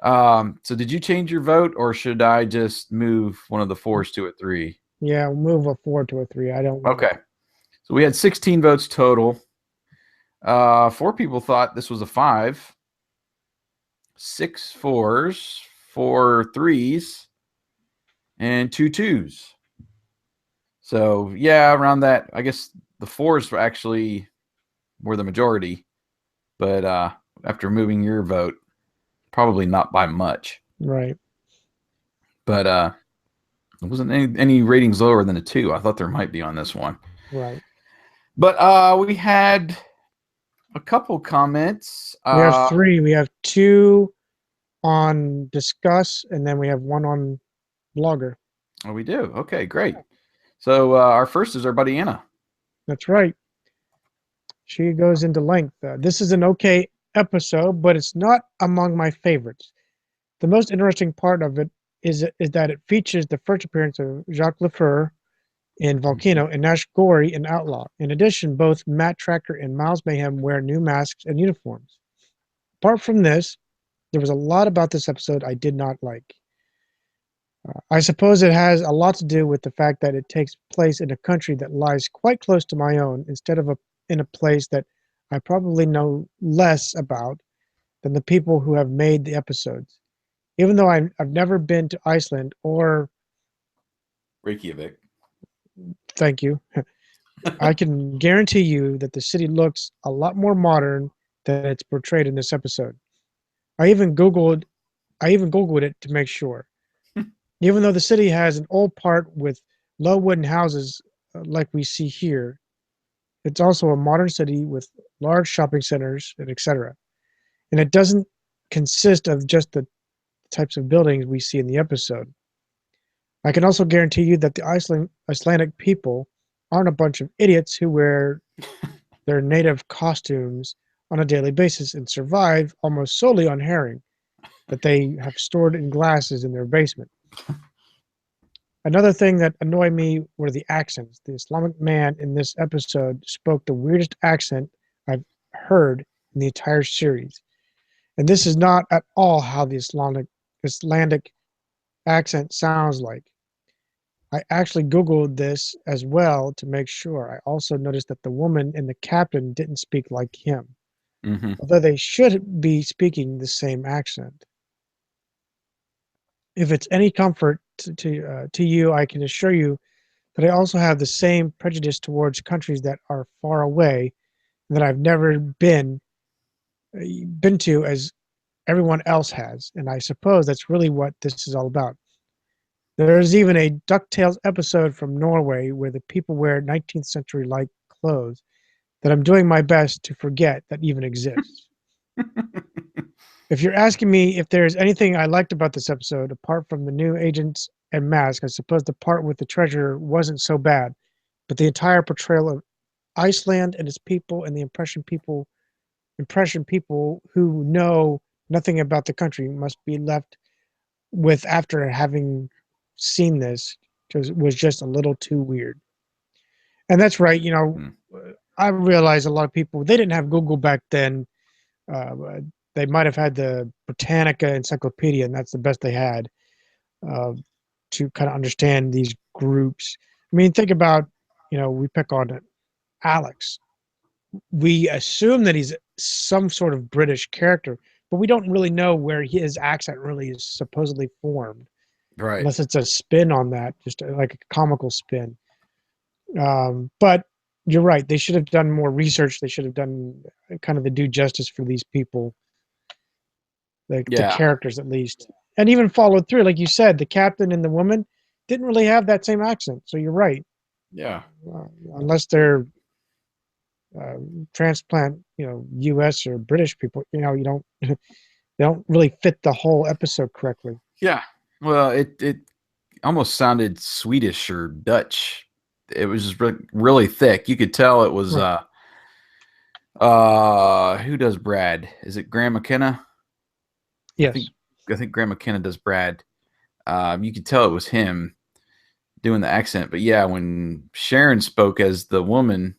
So did you change your vote, or should I just move one of the 4s to a 3? Yeah, we'll move a 4 to a 3. I don't want. Okay. So we had 16 votes total. 4 people thought this was a 5. 6 4s, 4 3s, and 2 2s. So yeah, around that. I guess the 4s actually were the majority, but after moving your vote, probably not by much. Right. But it wasn't any ratings lower than a 2. I thought there might be on this one. Right. But we had a couple comments. We have 3. We have 2 on Discuss, and then we have 1 on Blogger. Oh, we do. Okay, great. So our first is our buddy Anna. That's right. She goes into length. This is an okay episode, but it's not among my favorites. The most interesting part of it is that it features the first appearance of Jacques Lefeur in Volcano and Nash Gory in Outlaw. In addition, both Matt Tracker and Miles Mayhem wear new masks and uniforms. Apart from this, there was a lot about this episode I did not like. I suppose it has a lot to do with the fact that it takes place in a country that lies quite close to my own instead of in a place that I probably know less about than the people who have made the episodes. Even though I've never been to Iceland or, Reykjavik. thank you, I can guarantee you that the city looks a lot more modern than it's portrayed in this episode. I even Googled I even Googled it to make sure. Even though the city has an old part with low wooden houses like we see here, it's also a modern city with large shopping centers and etc. And it doesn't consist of just the types of buildings we see in the episode. I can also guarantee you that the Icelandic people aren't a bunch of idiots who wear their native costumes on a daily basis and survive almost solely on herring that they have stored in glasses in their basement. Another thing that annoyed me were the accents. The Islamic man in this episode spoke the weirdest accent I've heard in the entire series. And this is not at all how the Icelandic accent sounds like. I actually Googled this as well to make sure. I also noticed that the woman and the captain didn't speak like him, Mm-hmm. although they should be speaking the same accent. If it's any comfort to you, I can assure you that I also have the same prejudice towards countries that are far away and that I've never been to as everyone else has. And I suppose that's really what this is all about. There's even a DuckTales episode from Norway where the people wear 19th century like clothes that I'm doing my best to forget that even exists. If you're asking me if there's anything I liked about this episode, apart from the new agents and mask, I suppose the part with the treasure wasn't so bad, but the entire portrayal of Iceland and its people and the impression people who know nothing about the country must be left with after having seen this was just a little too weird. And that's right. I realize a lot of people they didn't have Google back then. Uh, they might have had the Britannica Encyclopedia, and that's the best they had uh, to kind of understand these groups. I mean, think about we pick on Alex. We assume that he's some sort of British character, but we don't really know where his accent really is supposedly formed, Right. unless it's a spin on that, just like a comical spin. But you're right; they should have done more research. They should have done kind of the due justice for these people, the Yeah. characters at least, and even followed through. Like you said, the captain and the woman didn't really have that same accent. So you're right, Yeah. unless they're uh, transplant, U.S. or British people. You don't they don't really fit the whole episode correctly. Yeah. Well, it almost sounded Swedish or Dutch. It was just really thick. You could tell it was Right. who does Brad? Is it Graham McKenna? I Yes. think I think Graham McKenna does Brad. You could tell it was him doing the accent. But yeah, when Sharon spoke as the woman,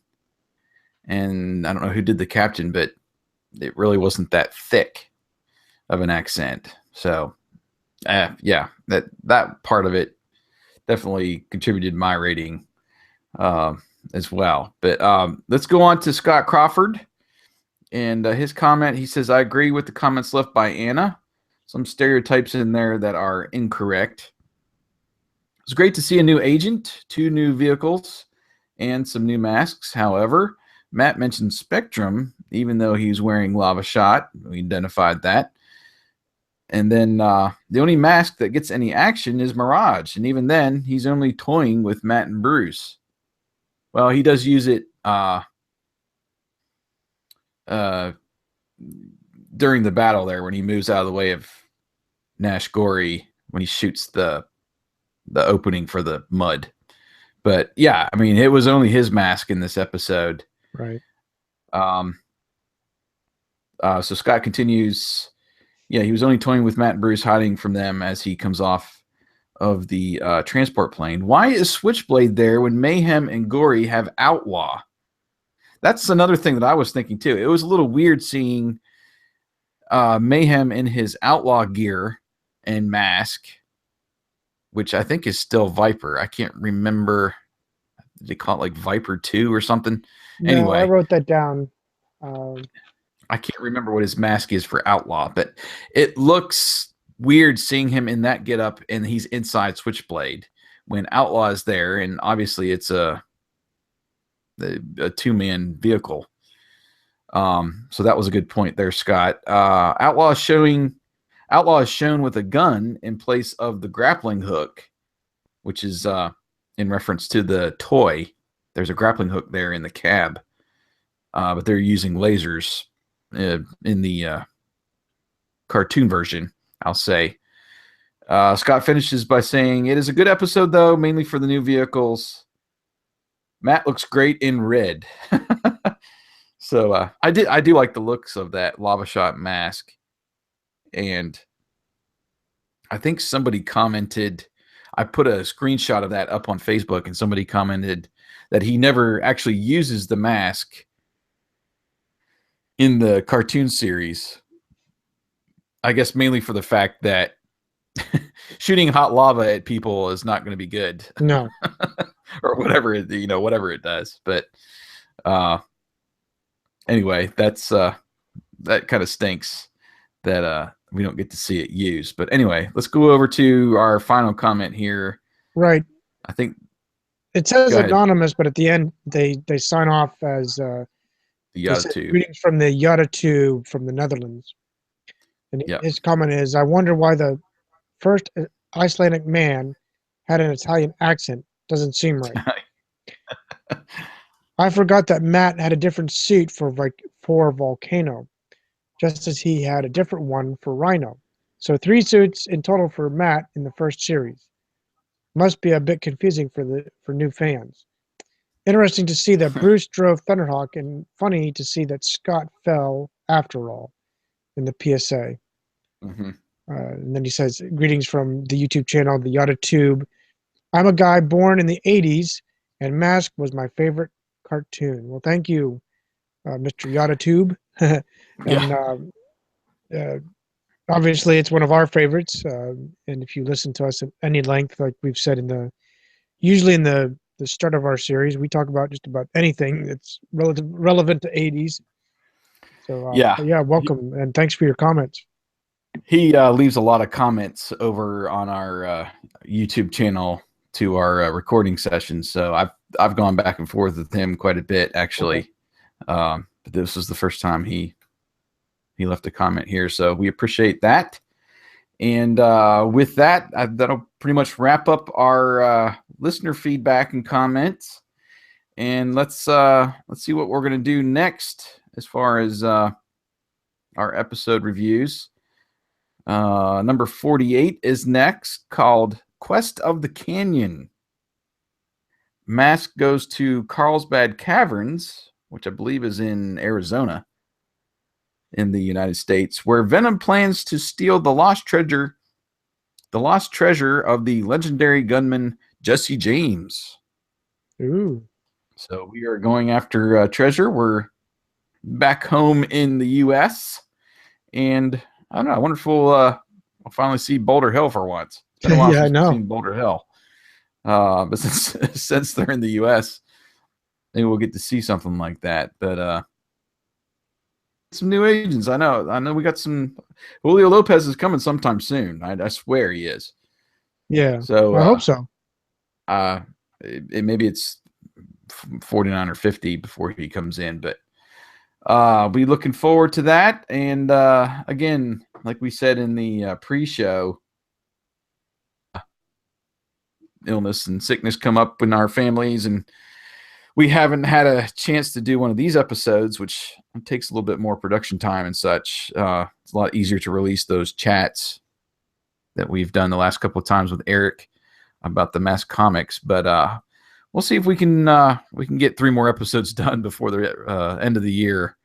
and I don't know who did the captain, but it really wasn't that thick of an accent. So yeah, that part of it definitely contributed to my rating as well. But let's go on to Scott Crawford and his comment. He says, I agree with the comments left by Anna. Some stereotypes in there that are incorrect. It's great to see a new agent, 2 new vehicles, and some new masks. However, Matt mentioned Spectrum, even though he's wearing Lava Shot. We identified that. And then the only mask that gets any action is Mirage. And even then, he's only toying with Matt and Bruce. Well, he does use it during the battle there when he moves out of the way of Nash Gory when he shoots the opening for the mud. But yeah, I mean, it was only his mask in this episode. Right. So Scott continues. Yeah, he was only toying with Matt and Bruce, hiding from them as he comes off of the transport plane. Why is Switchblade there when Mayhem and Gory have Outlaw? That's another thing that I was thinking too. It was a little weird seeing Mayhem in his Outlaw gear and mask, which I think is still Viper. I can't remember. Did they call it like Viper 2 or something? No, Anyway, I wrote that down. I can't remember what his mask is for Outlaw, but it looks weird seeing him in that getup and he's inside Switchblade when Outlaw is there, and obviously it's a 2-man vehicle. So that was a good point there, Scott. Outlaw is shown with a gun in place of the grappling hook, which is in reference to the toy. There's a grappling hook there in the cab, but they're using lasers in the cartoon version, I'll say. Scott finishes by saying, "It is a good episode, though, mainly for the new vehicles. Matt looks great in red." So I do like the looks of that lava shot mask, and I think somebody commented. I put a screenshot of that up on Facebook, and somebody commented that he never actually uses the mask in the cartoon series. I guess mainly for the fact that shooting hot lava at people is not going to be good. No. Or whatever whatever it does. But anyway, that kind of stinks that we don't get to see it used. But anyway, let's go over to our final comment here. Right. I think it says anonymous, but at the end they sign off as the Yada Tube. Greetings from the Yada Tube from the Netherlands. And his comment is, "I wonder why the first Icelandic man had an Italian accent. Doesn't seem right." I forgot that Matt had a different suit for Volcano, just as he had a different one for Rhino. So 3 suits in total for Matt in the first series. Must be a bit confusing for new fans. Interesting to see that Bruce drove Thunderhawk, and funny to see that Scott fell after all in the PSA. Mm-hmm. And then he says, "Greetings from the YouTube channel, the Yada Tube. I'm a guy born in the 80s, and M.A.S.K was my favorite cartoon." Well, thank you, Mr. Yada Tube. And obviously, it's one of our favorites. And if you listen to us at any length, like we've said usually in the start of our series, we talk about just about anything that's relevant to 80s. So yeah, welcome, and thanks for your comments. He leaves a lot of comments over on our YouTube channel to our recording sessions. So I've gone back and forth with him quite a bit, actually. But this was the first time he left a comment here, so we appreciate that. And with that, that'll pretty much wrap up our listener feedback and comments. And let's see what we're gonna do next as far as our episode reviews. Number 48 is next, called Quest of the Canyon. M.A.S.K goes to Carlsbad Caverns, which I believe is in Arizona in the United States, where Venom plans to steal the lost treasure of the legendary gunman Jesse James. Ooh. So we are going after treasure. We're back home in the U.S., and I don't know. I wonder if we'll finally see Boulder Hill for once. It's been a while since we've seen Boulder Hill. But since they're in the U.S., maybe we'll get to see something like that. But some new agents. I know we got some. Julio Lopez is coming sometime soon. I swear he is. Yeah. So I hope so. Maybe it's 49 or 50 before he comes in, but I'll be looking forward to that. And again, like we said in the pre-show, illness and sickness come up in our families, and we haven't had a chance to do one of these episodes, which takes a little bit more production time and such. It's a lot easier to release those chats that we've done the last couple of times with Eric about the M.A.S.K comics, but we'll see if we can get 3 more episodes done before the end of the year,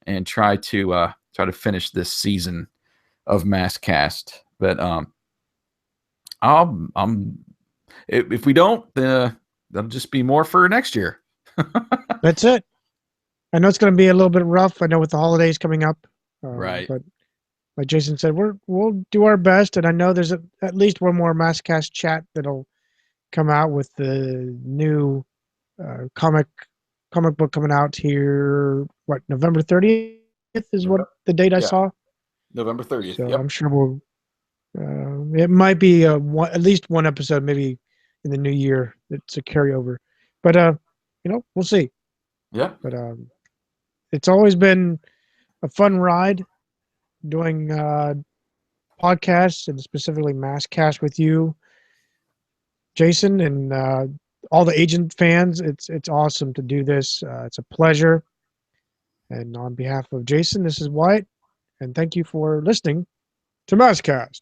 and try to finish this season of MASKast. But if we don't, that'll just be more for next year. That's it. I know it's going to be a little bit rough. I know with the holidays coming up, right? But like Jason said, we'll do our best, and I know there's at least one more MASKast chat that'll come out with the new comic book coming out here. What, November 30th is what the date I saw. November 30th. So I'm sure we'll. It might be at least one episode, maybe in the new year. It's a carryover, but we'll see. Yeah. But it's always been a fun ride doing podcasts, and specifically MASKast with you, Jason, and all the agent fans. It's awesome to do this. It's a pleasure. And on behalf of Jason, this is Wyatt, And thank you for listening to MASKast.